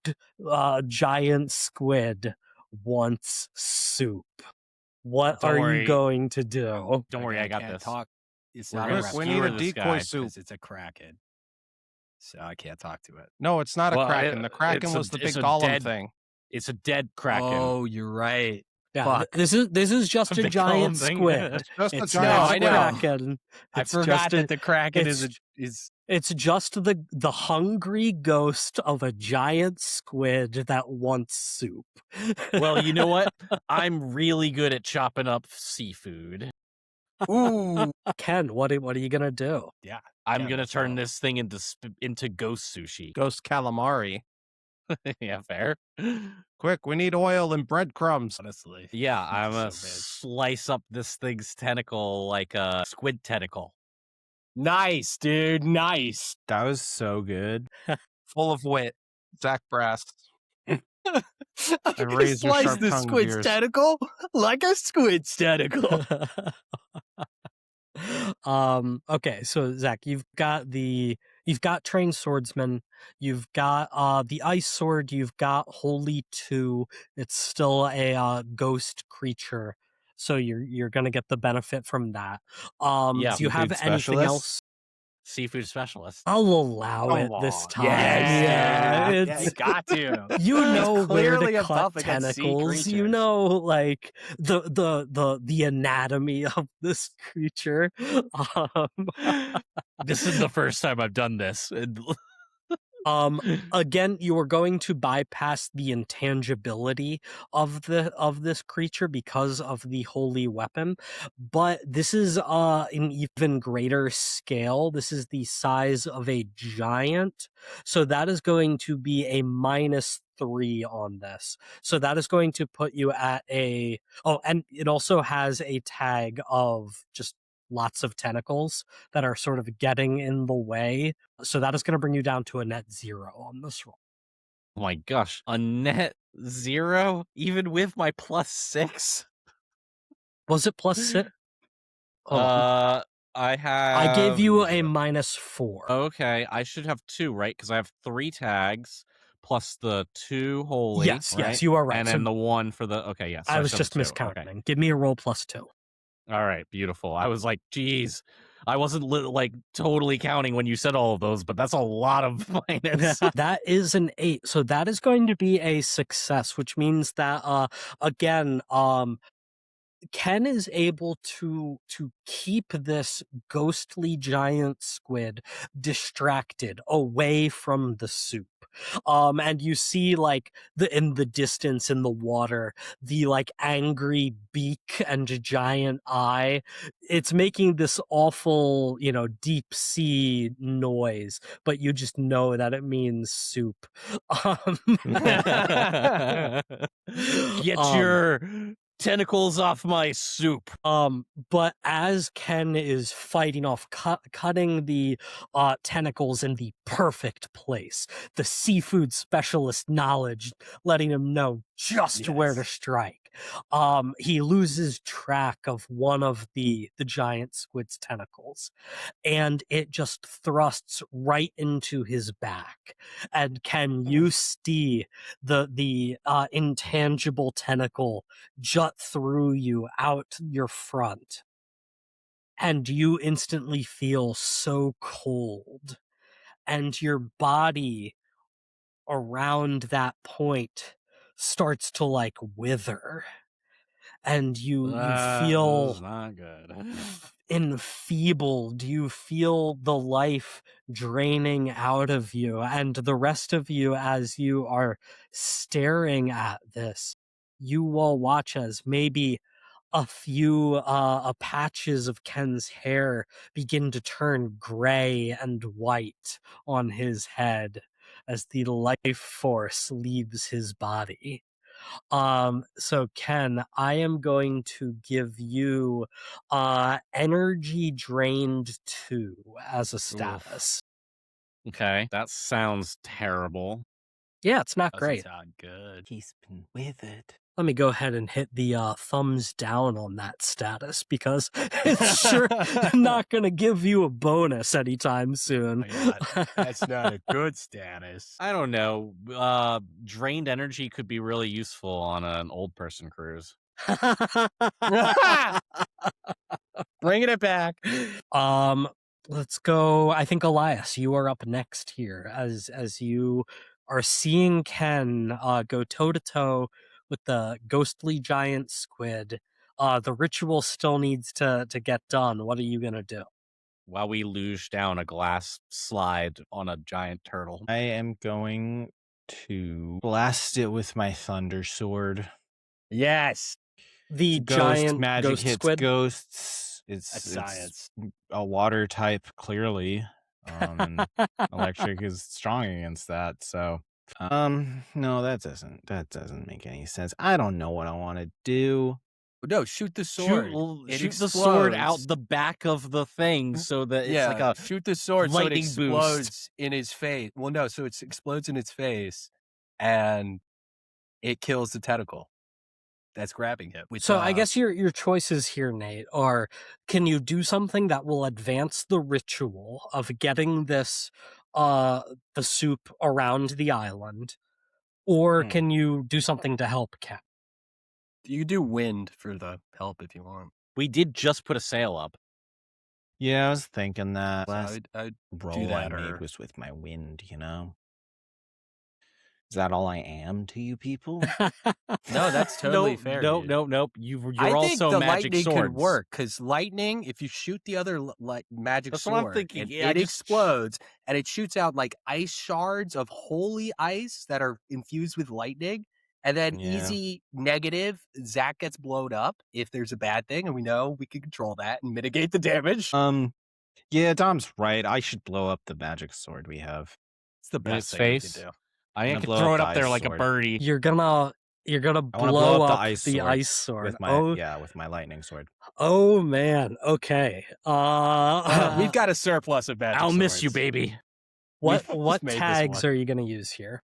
giant squid wants soup. What Don't are worry. you going to do? Don't worry, I got can't this. talk. It's We're not gonna a Look, we reptile need a skewer this decoy guy. soup. because it's a kraken. So I can't talk to it. No, it's not a Well, kraken. The kraken it's was the big a golem dead thing. It's a dead kraken. Oh, you're right. Yeah, Fuck. this is just a Big giant golem thing. squid. Just a It's giant not I a know. kraken. I It's forgot just that the kraken it's- is It's just the hungry ghost of a giant squid that wants soup. Well, you know what? I'm really good at chopping up seafood. ooh. Ken, what are you gonna do? Yeah. I'm Yeah, gonna let's turn go. this thing into ghost sushi. Ghost calamari. Yeah, fair. Quick, we need oil and breadcrumbs. Honestly. Yeah, I'm So gonna big. slice up this thing's tentacle like a squid tentacle. Nice, dude. Nice. That was so good. Full of wit. Zach Brass. I'm gonna razor slice sharp the tongue squid's beers. tentacle like a squid's tentacle. Okay, so Zach, you've got trained swordsman, you've got the ice sword, you've got holy 2. It's still a ghost creature, so you're gonna get the benefit from that. Yeah, Do you have seafood anything specialist? else? Seafood specialist. I'll allow Come it this on. time. Yeah, it's you got to. you know It's where clearly to a cut buff against sea tentacles. You creatures. know, like the anatomy of this creature. This is the first time I've done this. Again, you are going to bypass the intangibility of this creature because of the holy weapon, but this is an even greater scale. This is the size of a giant, so that is going to be a -3 on this. So that is going to put you at a and it also has a tag of just lots of tentacles that are sort of getting in the way. So that is going to bring you down to a net 0 on this roll. Oh my gosh, a net 0, even with my +6. Was it +6? Hold on. I have. I gave you a -4. Okay, I should have 2, right? Because I have 3 tags plus the 2 holy. Yes, right? yes, you are right. And So then the 1 for the. Okay, yes. I was just miscounting. Give me a roll +2. All right, beautiful. I was like, geez, I wasn't like totally counting when you said all of those, but that's a lot of minus. That is an 8. So that is going to be a success, which means that again, Ken is able to keep this ghostly giant squid distracted away from the soup. And you see like in the distance in the water, the like angry beak and giant eye. It's making this awful, deep sea noise, but you just know that it means soup. Get your tentacles off my soup. But as Ken is fighting off, cutting the tentacles in the perfect place, the seafood specialist knowledge letting him know just where to strike. he loses track of one of the giant squid's tentacles, and it just thrusts right into his back. And can you see the intangible tentacle jut through you out your front? And you instantly feel so cold, and your body around that point starts to like wither, and you This feel is not good. enfeebled. You feel the life draining out of you, and the rest of you, as you are staring at this, you will watch as maybe a few patches of Ken's hair begin to turn gray and white on his head as the life force leaves his body. So Ken, I am going to give you energy drained 2 as a status. Okay, that sounds terrible. Yeah, it's not Doesn't great. sound good. He's been withered. Let me go ahead and hit the thumbs down on that status, because it's sure not going to give you a bonus anytime soon. Oh my God, that's not a good status. I don't know. Drained energy could be really useful on an old person cruise. Bringing it back. Let's go. I think Elias, you are up next here as you are seeing Ken go toe to toe with the ghostly giant squid. The ritual still needs to get done. What are you gonna do? While we luge down a glass slide on a giant turtle. I am going to blast it with my thunder sword. Yes, The Ghost giant magic ghost hits squid. ghosts. that's science. A water type, clearly. And electric is strong against that. So, no, that doesn't make any sense. I don't know what I want to do. No, shoot the sword. Shoot the sword out the back of the thing so that it's like a shoot the sword so it lightning boost. explodes in his face. Well, no, so it explodes in its face, and it kills the tentacle that's grabbing him. With, So I guess your choices here, Nate, are: can you do something that will advance the ritual of getting this the soup around the island, or can you do something to help Ken? you do wind for the help if you want. We did just put a sail up. Yeah, I was thinking that. So Last I'd roll that, I or- made was with my wind, you know? Is that all I am to you people? No, that's totally fair. dude. Nope. You're I think also the magic lightning swords. could work, because lightning, if you shoot the other magic That's sword, what I'm thinking. and Yeah, it just explodes, and it shoots out like ice shards of holy ice that are infused with lightning, and then Yeah. easy negative, Zach gets blown up if there's a bad thing, and we know we can control that and mitigate the damage. Yeah, Dom's right. I should blow up the magic sword we have. It's the in best his thing we face. can do. I gonna could blow throw up it the up there ice like a sword. birdie. You're gonna I want to blow up the ice sword. with my with my lightning sword. Oh man. Okay. We've got a surplus of magic I'll swords. miss you, baby. what just made this tags one. are you gonna use here?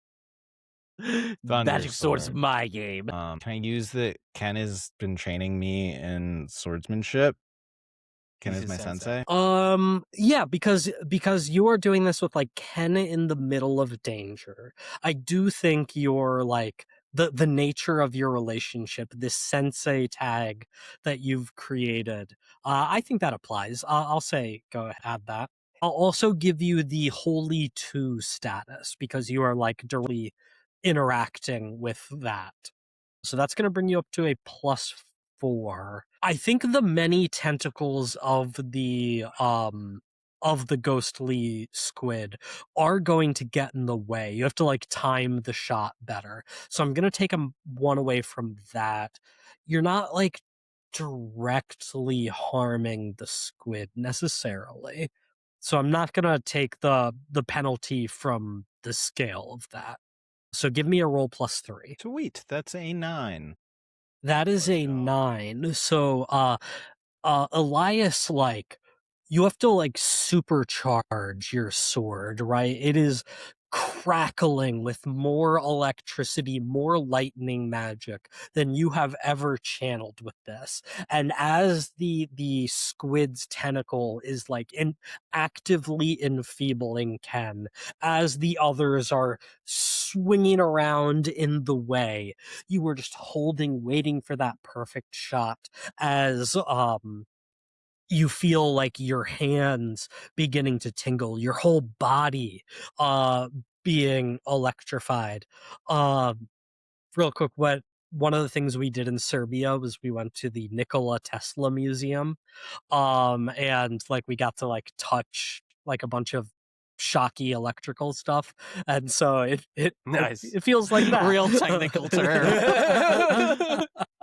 Magic sword is sword. my game. Can I use that Ken has been training me in swordsmanship? Ken He's is a my sensei. sensei. Yeah, because you are doing this with like Ken in the middle of danger. I do think you're like the nature of your relationship, this sensei tag that you've created. I think that applies. I'll say go ahead, add that. I'll also give you the Holy Two status because you are like directly interacting with that. So that's going to bring you up to a +4. I think the many tentacles of the ghostly squid are going to get in the way. You have to like time the shot better. So I'm going to take one away from that. You're not like directly harming the squid necessarily. So I'm not going to take the penalty from the scale of that. So give me a roll +3. Sweet, that's a 9. That is Let's a go. 9. So Elias, like, you have to like supercharge your sword, right? It is crackling with more electricity, more lightning magic than you have ever channeled with this. And as the squid's tentacle is like actively enfeebling Ken, as the others are swinging around in the way, you were just holding, waiting for that perfect shot as you feel like your hands beginning to tingle, your whole body being electrified. Real quick, one of the things we did in Serbia was we went to the Nikola Tesla Museum, and like we got to like touch like a bunch of shocky electrical stuff, and so Nice. it feels like that. Real technical term.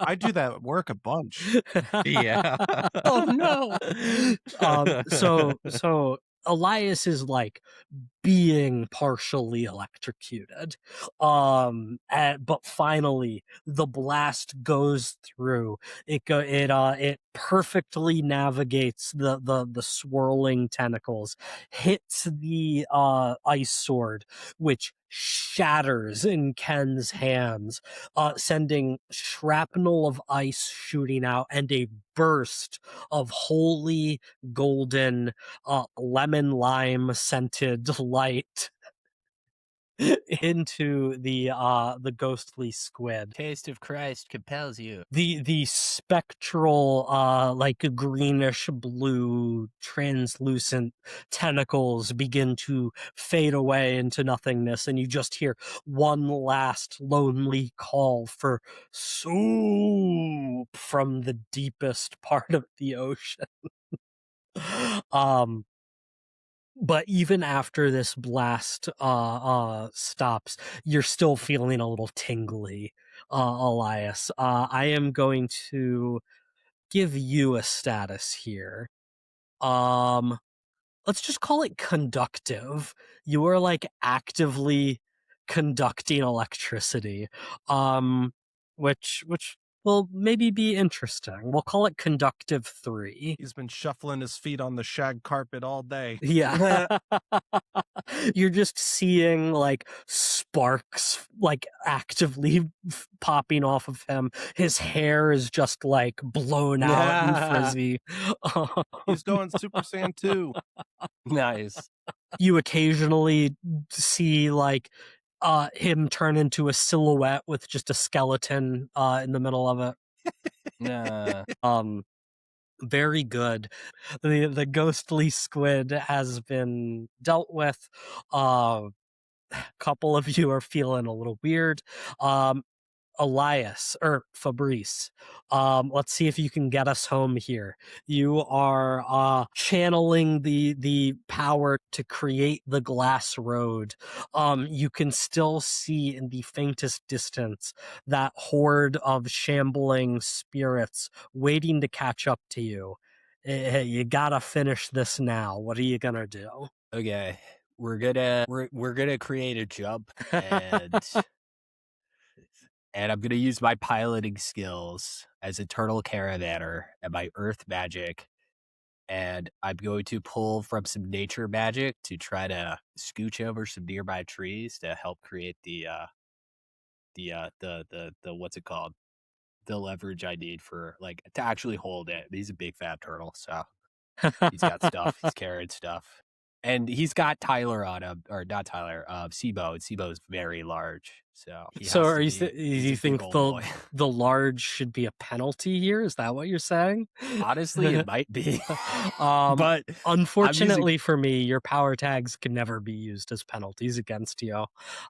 I do that at work a bunch. Yeah. Oh no. So Elias is like being partially electrocuted. But finally the blast goes through. It perfectly navigates the swirling tentacles, hits the ice sword, which shatters in Ken's hands, sending shrapnel of ice shooting out and a burst of holy golden lemon lime scented light into the ghostly squid. Taste of Christ compels you. The spectral like greenish blue translucent tentacles begin to fade away into nothingness, and you just hear one last lonely call for soup from the deepest part of the ocean. um but even after this blast stops, you're still feeling a little tingly, Elias. I am going to give you a status here. Let's just call it conductive. You are like actively conducting electricity, which will maybe be interesting. We'll call it conductive 3. He's been shuffling his feet on the shag carpet all day. Yeah. You're just seeing like sparks like actively popping off of him. His hair is just like blown out and frizzy. He's going Super Saiyan 2. Nice. You occasionally see like him turn into a silhouette with just a skeleton in the middle of it. Nah. Very good. The ghostly squid has been dealt with. A couple of you are feeling a little weird. Elias or Fabrice, let's see if you can get us home here. You are channeling the power to create the glass road. You can still see in the faintest distance that horde of shambling spirits waiting to catch up to you. Hey, you gotta finish this now. What are you gonna do? Okay. We're gonna create a jump and I'm gonna use my piloting skills as a turtle caravaner and my earth magic, and I'm going to pull from some nature magic to try to scooch over some nearby trees to help create the what's it called? The leverage I need for like to actually hold it. He's a big fat turtle, so he's got stuff. He's carrying stuff. And he's got Tyler on him, or not Tyler, Sibo, and Sibo's very large, so he So has are to you be, do he's you a big think old boy. the large should be a penalty here? Is that what you're saying? Honestly, it might be. But But unfortunately for me, your power tags can never be used as penalties against you,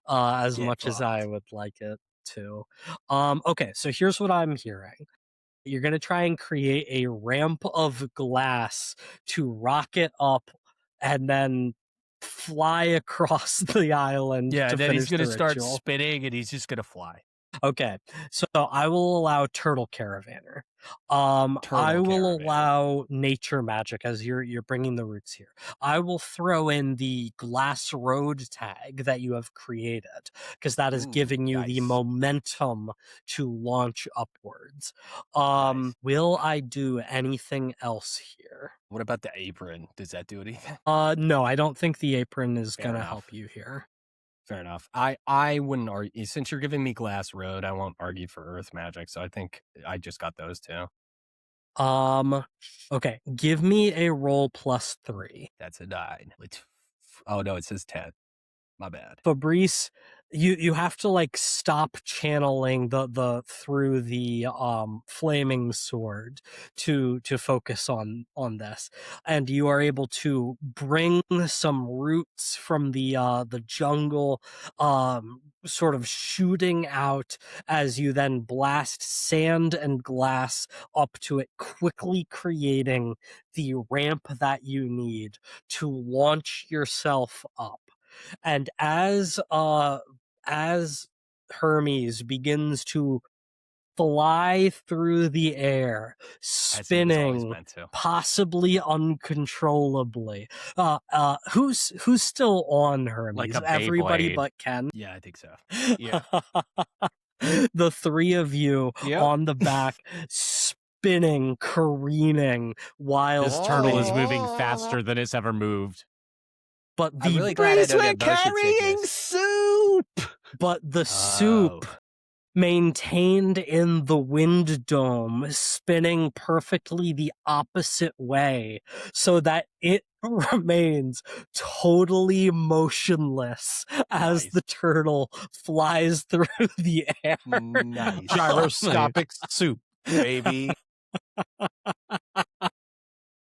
as Get much as I fucked. would like it to. Okay, so here's what I'm hearing. You're gonna try and create a ramp of glass to rocket up and then fly across the island Yeah, to and then he's finish the gonna start ritual. spinning, and he's just gonna fly. Okay, so I will allow Turtle Caravaner. I Turtle will Caravaner. allow Nature Magic as you're bringing the roots here. I will throw in the Glass Road tag that you have created because that is Ooh, giving you the nice. momentum to launch upwards. Nice. Will I do anything else here? What about the apron? Does that do anything? No, I don't think the apron is Fair gonna enough. help you here. Fair enough. I wouldn't argue since you're giving me Glass Road. I won't argue for Earth Magic. So I think I just got those two. Okay, give me a roll +3. That's a 9. Oh no, it says 10. My bad. Fabrice, you have to like stop channeling the through the flaming sword to focus on this, and you are able to bring some roots from the jungle, sort of shooting out as you then blast sand and glass up to it, quickly creating the ramp that you need to launch yourself up. And as Hermes begins to fly through the air, As he was always spinning meant to. possibly uncontrollably. Who's still on Hermes? Like a Everybody Beyblade. but Ken. Yeah, I think so. Yeah. The three of you Yep. on the back, spinning, careening, while This turtle is spinning. moving faster than it's ever moved. But I'm the really glad I Breeze, don't we're get motion carrying sickness. soup. but the soup maintained in the wind dome, spinning perfectly the opposite way so that it remains totally motionless as Nice. the turtle flies through the air. Nice. Gyroscopic soup, baby.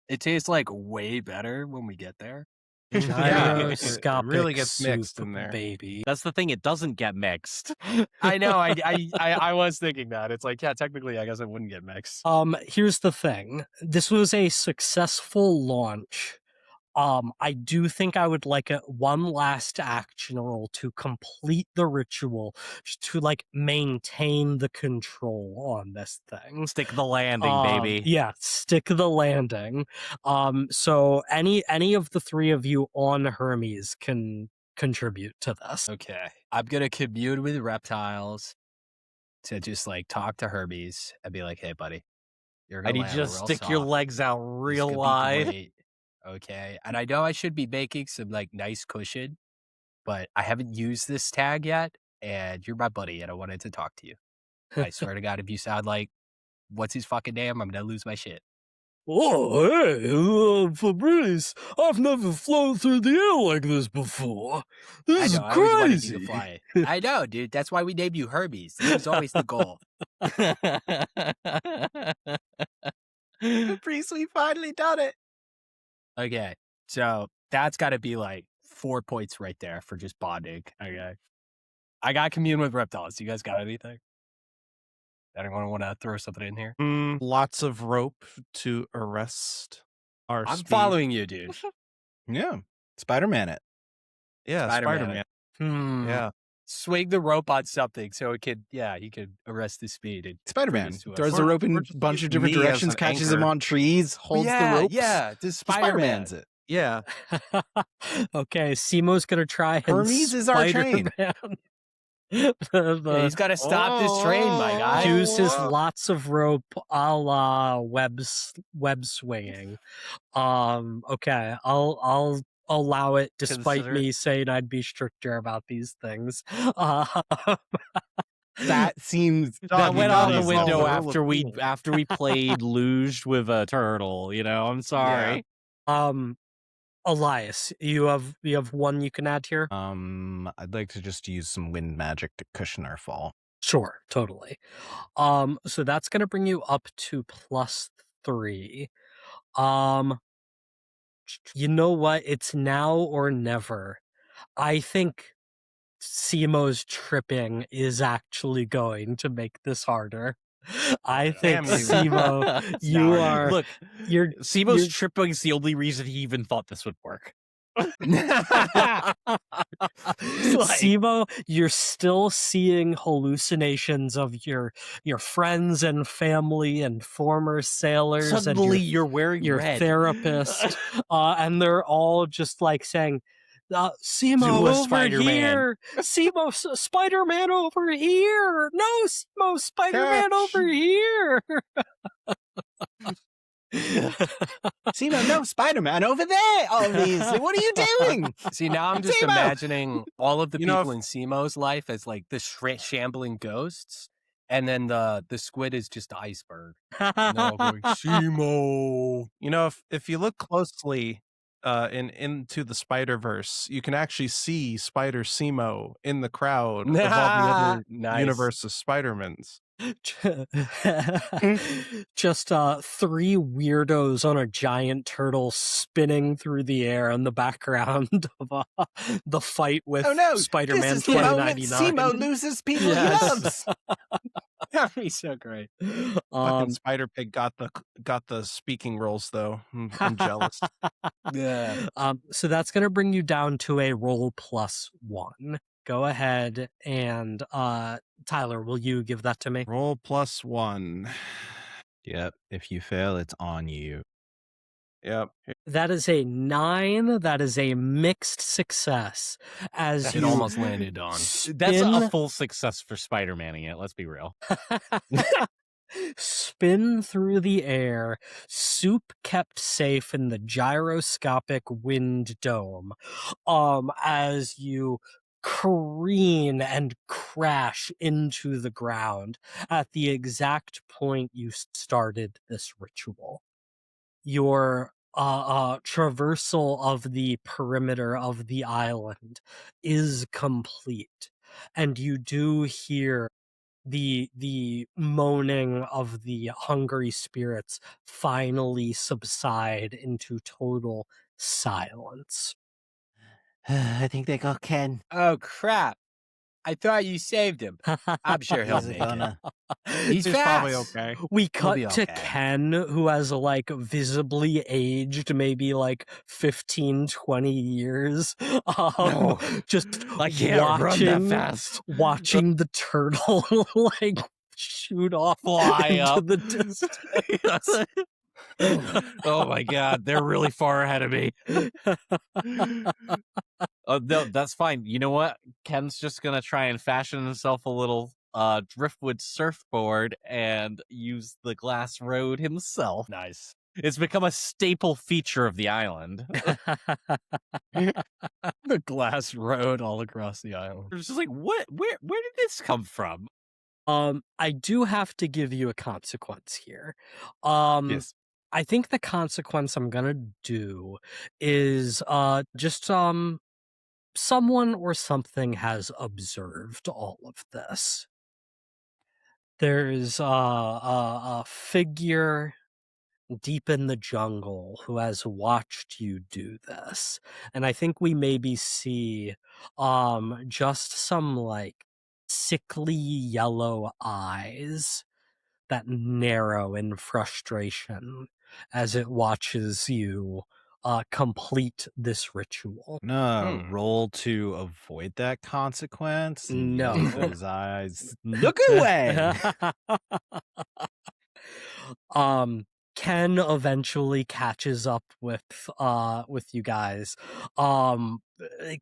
It tastes like way better when we get there. Yeah, it Gyroscopic really gets soup, mixed in there. baby. That's the thing; it doesn't get mixed. I know. I was thinking that. It's like, yeah, technically, I guess it wouldn't get mixed. Here's the thing. This was a successful launch. I do think I would like one last action roll to complete the ritual, just to like maintain the control on this thing. Stick the landing, baby. Yeah, stick the landing. So any of the three of you on Hermes can contribute to this. Okay. I'm going to commune with reptiles to just like talk to Hermes and be like, hey, buddy, you're I going to need land you to real stick your soft. legs out This real could be wide. great. Okay. And I know I should be making some like nice cushion, but I haven't used this tag yet. And you're my buddy and I wanted to talk to you. I swear to God, if you sound like, what's his fucking name? I'm going to lose my shit. Oh, hey, Fabrice, I've never flown through the air like this before. This I know. I always wanted you to fly. I know, dude. That's why we named you Hermes. This was always the goal. Breeze, we finally done it. Okay. So that's got to be like 4 points right there for just bonding. Okay. I got commune with reptiles. You guys got anything? Anyone want to throw something in here? Lots of rope to arrest our I'm speed. following you, dude. Yeah, Spider-Man it. Yeah, Spider-Man. Spider-Man. Yeah. Swing the rope on something so it could, he could arrest the speed. And Spider-Man this to us. throws the Or- rope in or a just bunch use of different me as directions, an catches them anchor. on trees, holds the ropes. Yeah, this Spider-Man. Spider-Man's it. Yeah. Okay, Simo's gonna try and Hermes is our train. Spider-Man. Yeah, he's got to stop this train, my guy. Uses lots of rope a la web swinging. Okay, I'll allow it, despite Consider me saying I'd be stricter about these things. That seems that went out the Doggy window dog. after we played Luge with a turtle. I'm sorry. Elias, you have one you can add here. I'd like to just use some wind magic to cushion our fall. Sure, totally. So that's gonna bring you up to +3. You know what? It's now or never. I think Simo's tripping is actually going to make this harder. I think Damn you. Simo, you are Look. you're Simo's tripping is the only reason he even thought this would work. Simo, you're still seeing hallucinations of your friends and family and former sailors Suddenly, and you're wearing your red. therapist, and they're all just like saying, Simo, Do a over Spider-Man. here! Simo, Spider-Man over here! No, Simo, Spider-Man Catch. over here! Simo, no, Spider-Man over there, obviously. What are you doing? See, now I'm just Simo! imagining all of the You know, people in Simo's life as like the shambling ghosts, and then the squid is just the iceberg. And they're all going, Simo. You know, if you look closely into the Spider-Verse, you can actually see Spider Simo in the crowd of all the other Nice. universe of Spider-Mans. Just 3 weirdos on a giant turtle spinning through the air in the background of the fight with Oh no, Spider-Man this is the moment 2099. Simo loses people Yes. he loves. That'd be so great. Fucking Spider Pig got the speaking roles though. I'm jealous. Yeah. So that's gonna bring you down to a roll +1. Go ahead and Tyler, will you give that to me? Roll +1. Yep, if you fail, it's on you. Yep. That is a 9. That is a mixed success. As It you almost landed on. That's a spin, full success for Spider-Maning it, let's be real. spin through the air, Soup kept safe in the gyroscopic wind dome. As you careen and crash into the ground at the exact point you started this ritual. Your traversal of the perimeter of the island is complete, and you do hear the moaning of the hungry spirits finally subside into total silence. I think they got Ken. Oh, crap. I thought you saved him. I'm sure he'll He's a make it. goner. He's He's probably fast. okay. We cut be to okay. Ken, who has like visibly aged maybe like 15, 20 years. No. Just I can't run that fast. watching the turtle like shoot off Fly into up. the distance. Oh my god, they're really far ahead of me. Oh no, that's fine. You know what? Ken's just gonna try and fashion himself a little driftwood surfboard and use the glass road himself. Nice. It's become a staple feature of the island. The glass road all across the island. It's just like, what? Where did this come from? I do have to give you a consequence here. Yes. I think the consequence I'm gonna do is just someone or something has observed all of this. There's a figure deep in the jungle who has watched you do this, and I think we maybe see just some like sickly yellow eyes that narrow in frustration as it watches you complete this ritual. No, roll to avoid that consequence. And No. use those eyes. Look away. Ken eventually catches up with you guys.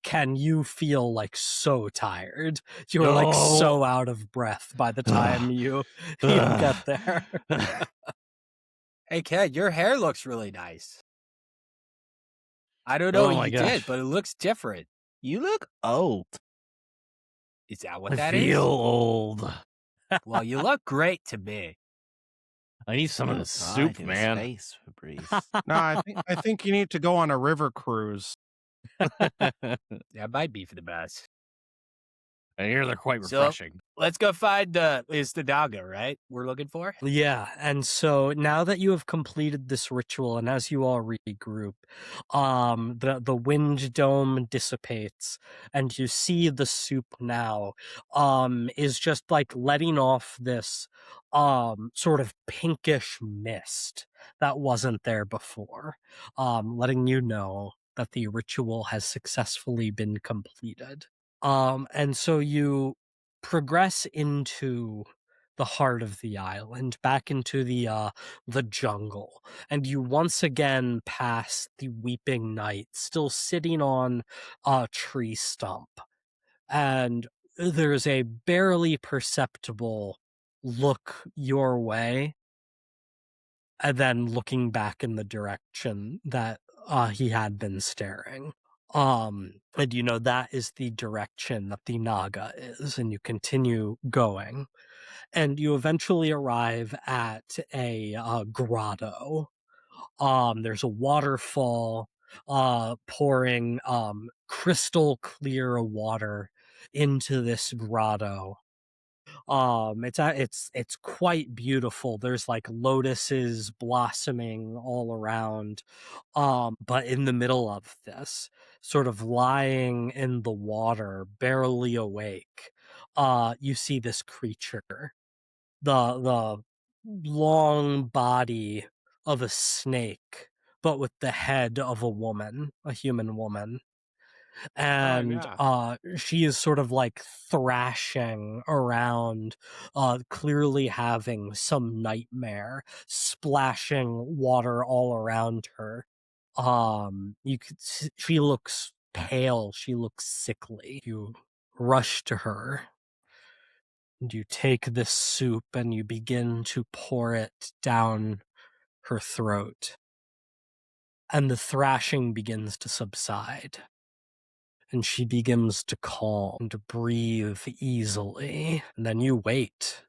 Ken, you feel like so tired. You're like so out of breath by the time you get there. Hey, Ken, your hair looks really nice. I don't know Oh what my you gosh. did, but it looks different. You look old. Is that what I that is? feel old. Well, you look great to me. I need some of the Right soup, in man. Space, Fabrice. No, I think you need to go on a river cruise. That might be for the best. I hear they're quite So- refreshing. Let's go find it's the doggo, right? We're looking for? Yeah, and so now that you have completed this ritual, and as you all regroup, the wind dome dissipates, and you see the soup now is just like letting off this sort of pinkish mist that wasn't there before, letting you know that the ritual has successfully been completed. And so you progress into the heart of the island, back into the jungle, and you once again pass the weeping knight, still sitting on a tree stump, and there's a barely perceptible look your way and then looking back in the direction that he had been staring. And you know that is the direction that the Naga is, and you continue going, and you eventually arrive at a grotto. There's a waterfall pouring crystal clear water into this grotto. It's quite beautiful. There's like lotuses blossoming all around. But in the middle of this, sort of lying in the water, barely awake, you see this creature. The long body of a snake, but with the head of a woman, a human woman. And yeah. she is sort of like thrashing around, clearly having some nightmare, splashing water all around her. She looks pale, she looks sickly. You rush to her, and you take this soup and you begin to pour it down her throat. And the thrashing begins to subside. And she begins to calm, and to breathe easily. And then you wait.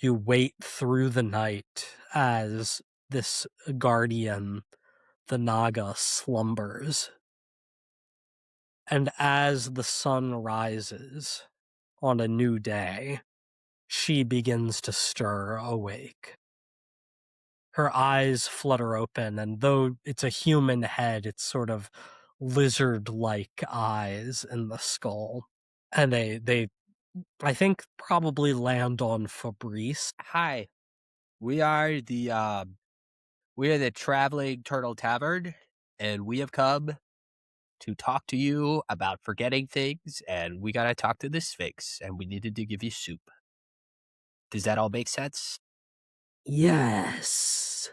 You wait through the night as this guardian, the Naga, slumbers. And as the sun rises on a new day, she begins to stir awake. Her eyes flutter open, and though it's a human head, it's sort of lizard-like eyes in the skull. And they I think probably land on Fabrice. Hi, we are the Traveling Turtle Tavern, and we have come to talk to you about forgetting things, and we gotta talk to the Sphinx, and we needed to give you soup. Does that all make sense? Yes,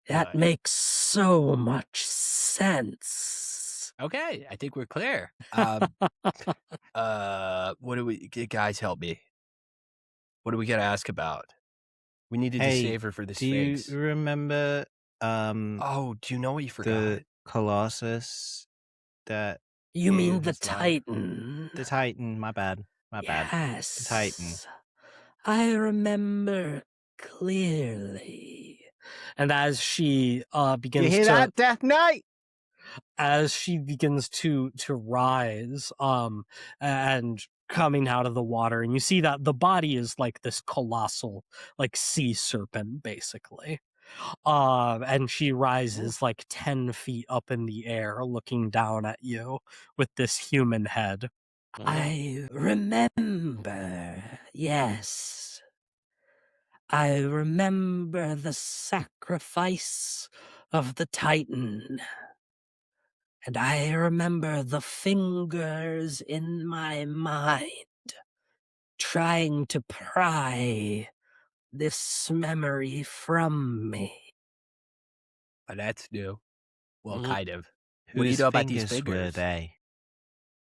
that Good. makes so much sense. Okay, I think we're clear. What do we guys help me? What do we gotta ask about? We needed to Hey, save her for the do you Sphinx. remember Oh, do you know what you forgot? the Colossus that You gave mean the his life? Titan? The Titan, my bad. My bad. The Titan. Yes, I remember clearly. And as she You begins hear to that, Death Knight? as she begins to rise, and coming out of the water, and you see that the body is like this colossal, like, sea serpent, basically. And she rises like 10 feet up in the air, looking down at you with this human head. I remember, yes. I remember the sacrifice of the Titan. And I remember the fingers in my mind trying to pry this memory from me. That's new. Well, Mhm. kind of. What do you Whose know about these fingers were fingers? they?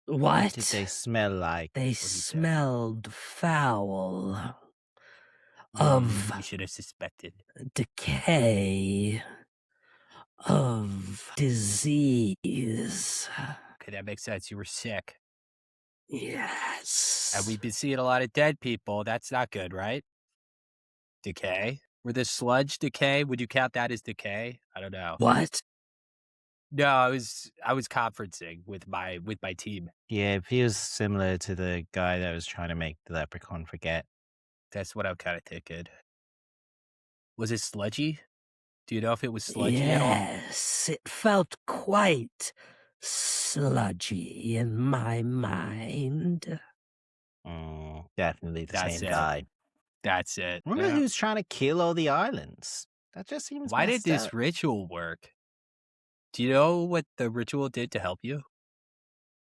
What? What did they smell like? They he say? smelled foul. Of We should have suspected. decay. Of disease. Okay, that makes sense. You were sick. Yes. And we've been seeing a lot of dead people. That's not good, right? Decay? Were the sludge decay? Would you count that as decay? I don't know. What? No, I was conferencing with my team. Yeah, it feels similar to the guy that was trying to make the leprechaun forget. That's what I'm kind of thinking. Was it sludgy? Do you know if it was sludgy at all? Yes, it felt quite sludgy in my mind. Definitely the That's same it. guy. That's it. I wonder Yeah. who's trying to kill all the islands. That just seems Why did messed this up. ritual work? Do you know what the ritual did to help you?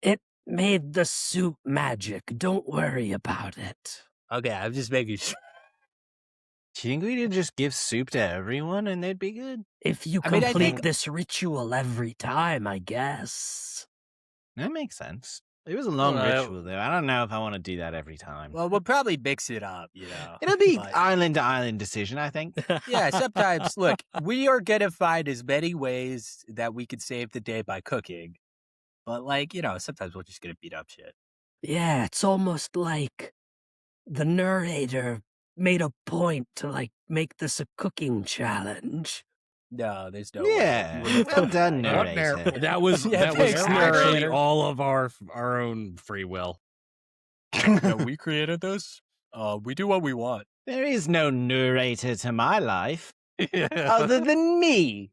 It made the soup magic. Don't worry about it. Okay, I'm just making sure. Do you think we could just give soup to everyone and they'd be good? If you I mean, I complete think- this ritual every time, I guess. That makes sense. It was a long Well, ritual, though. I don't know if I want to do that every time. Well, we'll probably mix it up, you know. It'll be but- island to island decision, I think. yeah, sometimes, look, we are going to find as many ways that we could save the day by cooking. But, like, you know, sometimes we're just going to beat up shit. Yeah, it's almost like the narrator made a point to like make this a cooking challenge. No, there's no Yeah, way. well done, Not narrator. That was Yeah, that was thanks, actually narrator. all of our own free will. No, we created this. We do what we want. There is no narrator to my life other than me.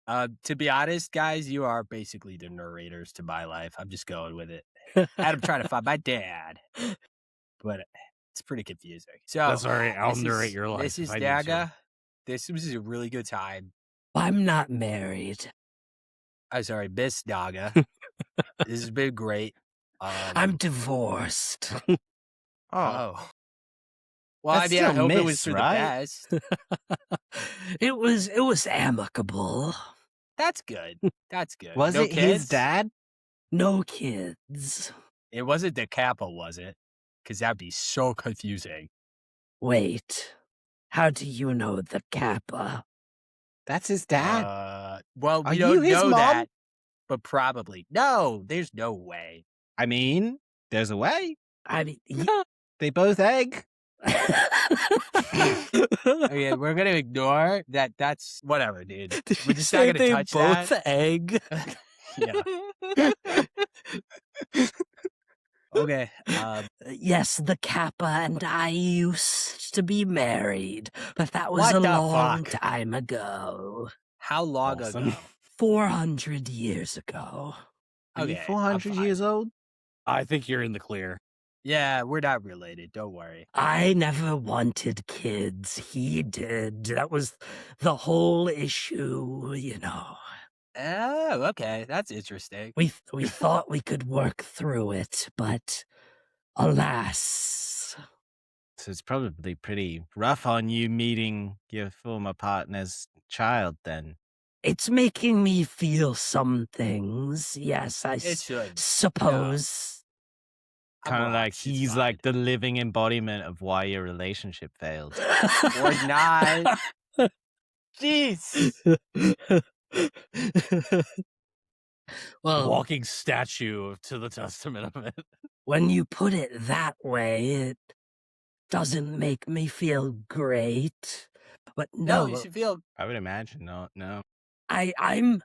To be honest, guys, you are basically the narrators to my life. I'm just going with it. Adam trying to find my dad, but it's pretty confusing. So That's all right. I'll this narrate is, your life. This is if I need to. Daga. This was a really good time. I'm not married. I'm sorry, Miss Daga. This has been great. I'm divorced. Oh. Well, That's I mean, I still hope it Miss, was for right? the best. It was amicable. That's good. That's good. Was No it kids? his dad? No kids. It wasn't the Kappa, was it? Because that'd be so confusing. Wait. How do you know the Kappa? That's his dad. Well, Are we you don't his know mom? that, but probably. No, there's no way. I mean, there's a way. I mean, They both egg. Okay, we're gonna ignore that. That's whatever, dude. Did We're you just say not gonna they touch both that. egg? Yeah. Okay. Yes, the Kappa and I used to be married, but that was What a the long fuck? time ago. How long Awesome. ago? 400 years ago. Are you Okay, I'm 400 fine. years old? I think you're in the clear. Yeah, we're not related. Don't worry. I never wanted kids. He did. That was the whole issue, you know. Oh, okay. That's interesting. We thought we could work through it, but alas. So it's probably pretty rough on you meeting your former partner's child then. It's making me feel some things. Yes, I It should. suppose. I'm Kind of like relaxed, it's he's fine. like the living embodiment of why your relationship failed. Or not. Jeez. Well, Walking statue to the testament of it. when you put it that way, it doesn't make me feel great. But No, no, you should feel. I would imagine not. No. I'm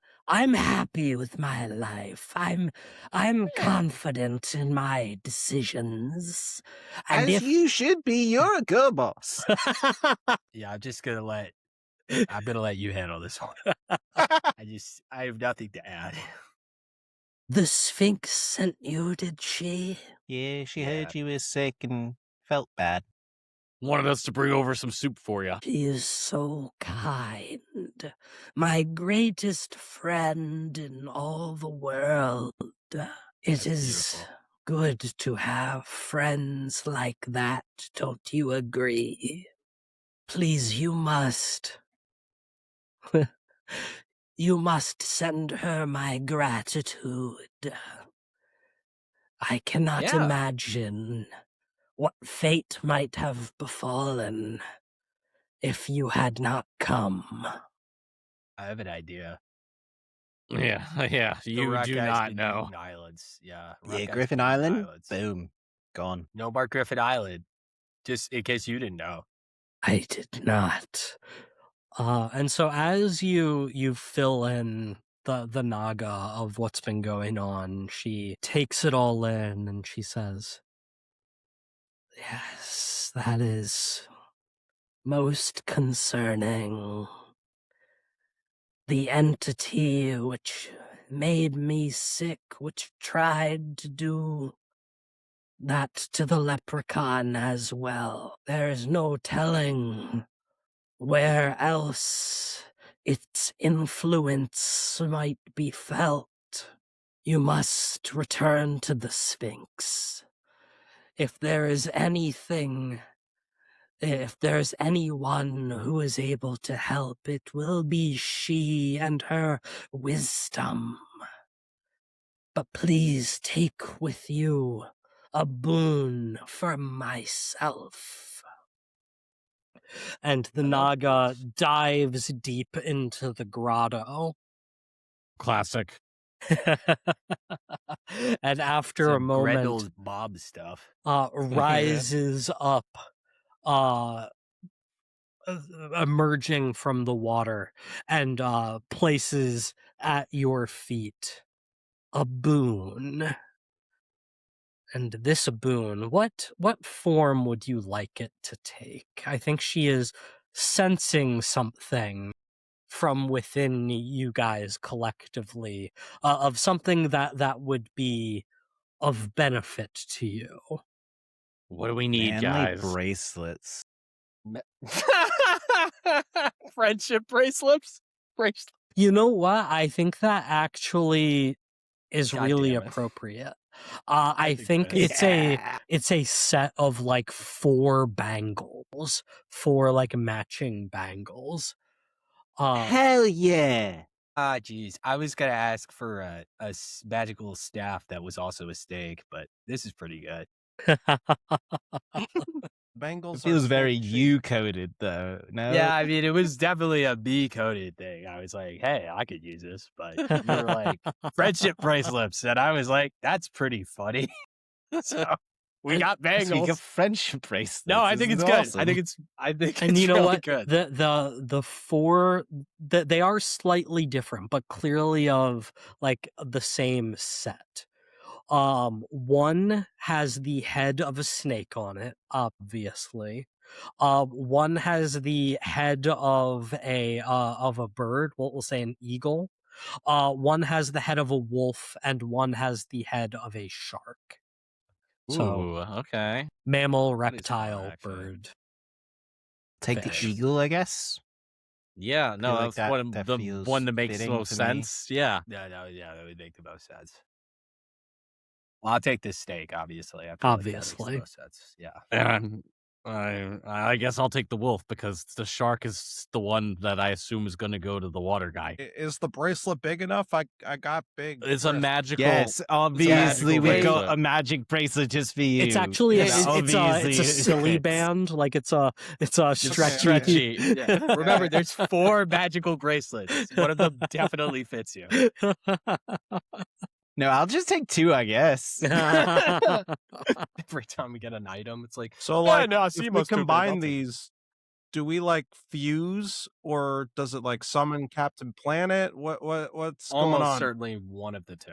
happy with my life. I'm confident in my decisions. And As you should be. You're a girl boss. Yeah, I'm gonna let you handle this one. I have nothing to add. the Sphinx sent you, did she? Yeah, she Yeah. heard you were sick and felt bad. Wanted us to bring over some soup for you. She is so kind. My greatest friend in all the world. It That's is beautiful. good to have friends like that, don't you agree? Please, you must. You must send her my gratitude. I cannot Yeah. imagine what fate might have befallen if you had not come. I have an idea. Yeah, yeah. The You rock do guy's not been know. eating islands. Yeah. rock Yeah, guy's Griffin been eating Island. islands. Boom. Gone. No more Griffin Island. Just in case you didn't know. I did not. And so as you fill in the naga of what's been going on, she takes it all in and she says, "Yes, that is most concerning. The entity which made me sick, which tried to do that to the leprechaun as well. There is no telling where else its influence might be felt. You must return to the Sphinx. If there is anything, if there's anyone who is able to help, it will be she and her wisdom. but please take with you a boon for myself. And the Naga dives deep into the grotto. Classic. And after a Some moment, Grendel's Bob stuff. rises up, emerging from the water, and places at your feet a boon. And this boon, what form would you like it to take? I think she is sensing something from within you guys collectively, of something that would be of benefit to you. What do we need, Manly guys? bracelets. Friendship bracelets? You know what? I think that actually is God really damn it. appropriate. I think that is. it's a set of like 4 bangles, 4 like matching bangles. Hell yeah! Ah, geez. I was gonna ask for a magical staff that was also a stake, but this is pretty good. Bengals It feels are very snake shape. you coded though. No. Yeah, I mean, it was definitely a B-coded thing. I was like, hey, I could use this, but you were like, friendship bracelets, and I was like, that's pretty funny. So we got bangles. Speak of friendship bracelets. No, I think this it's is good. awesome. I think it's And you know really what? good. The 4 they are slightly different, but clearly of like the same set. One has the head of a snake on it, obviously. One has the head of a bird. We'll say an eagle. One has the head of a wolf, and one has the head of a shark. So Ooh, okay. mammal, That is fun, reptile, actually. bird. Take fish. the eagle, I guess. Yeah, no, like that's one that the feels one that makes the fitting most to me. sense. Yeah. Yeah, that would make the most sense. Well, I'll take this steak, obviously. I feel like that makes the Obviously. most sense. Yeah. And I guess I'll take the wolf because the shark is the one that I assume is going to go to the water guy. Is the bracelet big enough? I got big. It's a wrists. magical. Yes, obviously magical we got bracelet. a magic bracelet just for you. It's actually Yeah, it's a silly fits. band. Like it's a stretchy. stretchy. Yeah. Remember, there's 4 magical bracelets. One of them definitely fits you. No, I'll just take 2, I guess. Every time we get an item, it's like, So "Yeah, like, no, if we Simo's stupid, I'll combine take it." these, do we like fuse, or does it like summon Captain Planet? What's Almost going on? certainly one of the 2.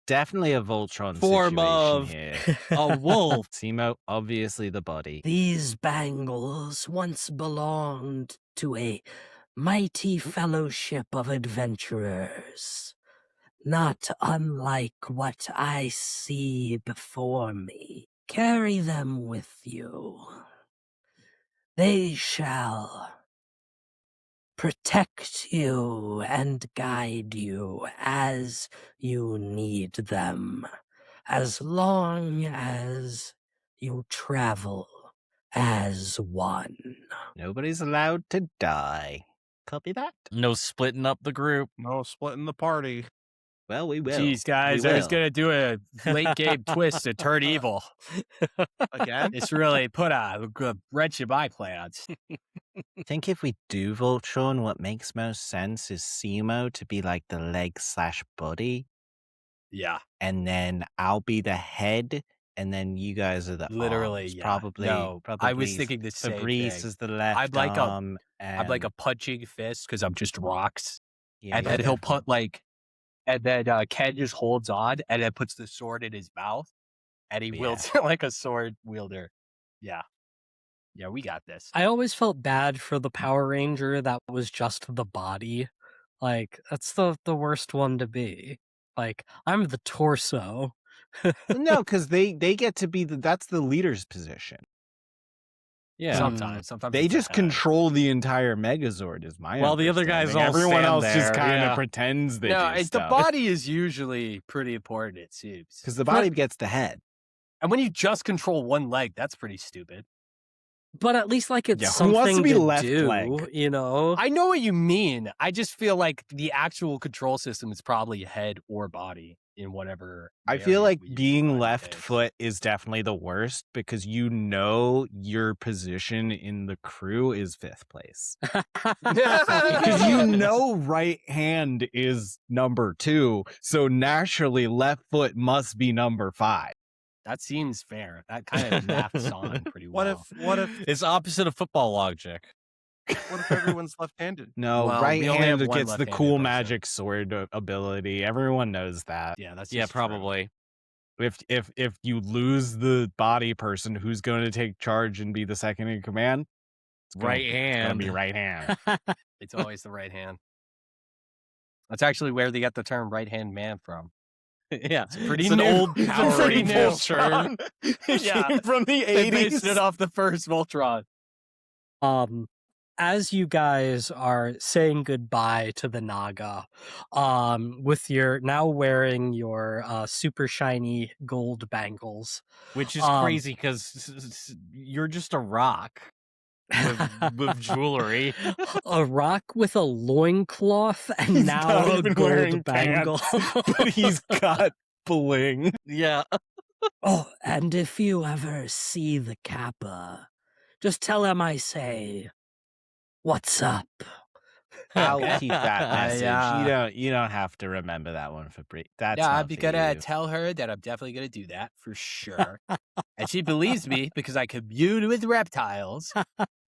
Definitely a Voltron Form situation of here. a wolf. Simo, obviously the body. These bangles once belonged to a mighty fellowship of adventurers, not unlike what I see before me. Carry them with you. They shall protect you and guide you as you need them, as long as you travel as one. Nobody's allowed to die. Copy that? No splitting up the group. No splitting the party. Well, we will. Jeez, guys, We I was will. going to do a late game twist to turn evil. Again? It's really put a wrench in my plans. I think if we do Voltron, what makes most sense is Simo to be like the leg/body, Yeah, and then I'll be the head, and then you guys are the literally. arms. Yeah. Probably. No, probably I was thinking the same Fabrice thing. is the left I'd like arm. I'd like a punching fist because I'm just rocks. Yeah, And yeah, then yeah. he'll put like, and then Ken just holds on and then puts the sword in his mouth and he wields it like a sword wielder. Yeah. Yeah, we got this. I always felt bad for the Power Ranger that was just the body. Like, that's the worst one to be. Like, I'm the torso. No, because they get to be that's the leader's position. Yeah. Sometimes They it's the just head. control the entire Megazord. Is my Well, the other guys all everyone stand else there, just kind of yeah. pretends they No, do the stuff. body is usually pretty important, it seems. Because the body gets the head. And when you just control one leg, that's pretty stupid. But at least, like, it's Yeah, who wants to something be to left do, leg? you know? I know what you mean. I just feel like the actual control system is probably head or body. in whatever. I feel area like we being find left base. foot is definitely the worst because you know your position in the crew is 5th place. Because you know right hand is number 2, so naturally left foot must be number 5. That seems fair. That kind of maths on pretty well. What if It's opposite of football logic. what if everyone's left-handed? No, Well, right we only have hand one gets the left-handed cool person. magic sword ability. Everyone knows that. Yeah, that's Yeah, just true. probably. If you lose the body person, who's going to take charge and be the second in command? It's gonna Right be hand. right hand. It's always the right hand. That's actually where they got the term right-hand man from. Yeah, pretty it's an new. old It's Power pretty Rangers new. term. It Yeah. came from the They based 80s. it off the first Voltron. As you guys are saying goodbye to the Naga, with your now wearing your super shiny gold bangles, Which is Um, crazy because you're just a rock with jewelry. a rock with a loincloth and He's now not a even gold wearing bangle. pants, but he's got bling. Yeah. Oh, and if you ever see the Kappa, just tell him I say, "What's up?" I'll keep that message. I, You don't have to remember that one for Bree. That's yeah, not I'd be for gonna you. tell her that I'm definitely gonna do that for sure. And she believes me because I commune with reptiles,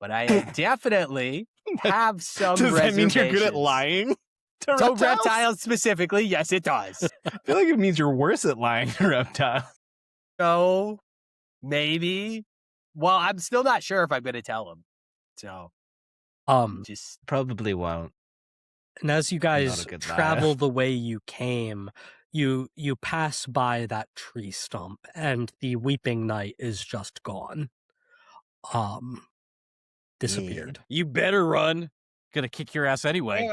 but I definitely have some Does that mean you're good at reservations. lying? To So reptiles? reptiles specifically, yes, it does. I feel like it means you're worse at lying to reptiles. So maybe. Well, I'm still not sure if I'm gonna tell him. So just Probably won't. And as you not guys a good travel liar. the way you came, you pass by that tree stump, and the weeping knight is just gone. Disappeared. You better run. Gonna kick your ass anyway.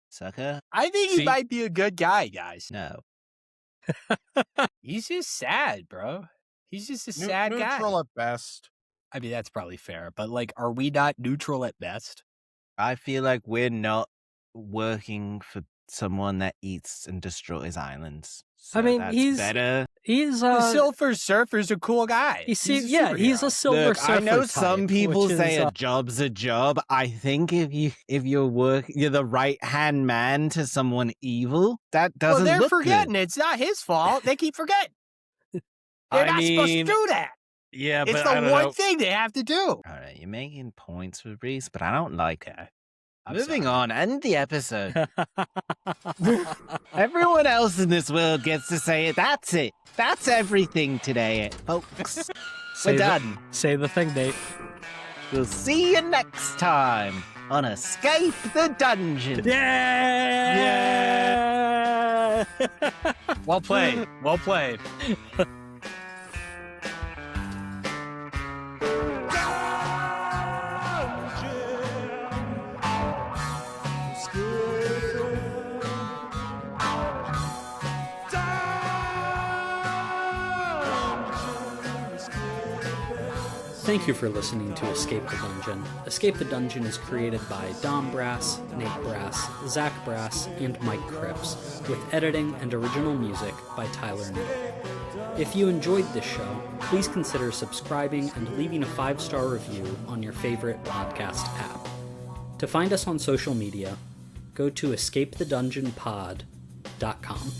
Sucker? I think See? he might be a good guy, guys. No. He's just sad, bro. He's just a sad guy. Neutral at best. I mean, that's probably fair, but like, are we not neutral at best? I feel like we're not working for someone that eats and destroys islands. So I mean, that's he's- better. He's The Silver Surfer's a cool guy. he's a a superhero. silver Look, surfer. I know some type, people which say is, a job's a job. I think if you're the right hand man to someone evil, that Well, doesn't they're look forgetting. good. It's not his fault. They keep forgetting. They're I not supposed to mean, do that. Yeah, It's but I the don't one know. thing they have to do. All right, you're making points for Reese, but I don't like it. I'm Moving sorry. on, end the episode. Everyone else in this world gets to say it. That's it. That's everything today, folks. Say We're the- done. Say the thing, Nate. We'll see you next time on Escape the Dungeon. Yeah! Well played. Well played. Thank you for listening to Escape the Dungeon. Escape the Dungeon is created by Dom Brass, Nate Brass, Zach Brass, and Mike Cripps, with editing and original music by Tyler Nate. If you enjoyed this show, please consider subscribing and leaving a 5-star review on your favorite podcast app. To find us on social media, go to escapethedungeonpod.com.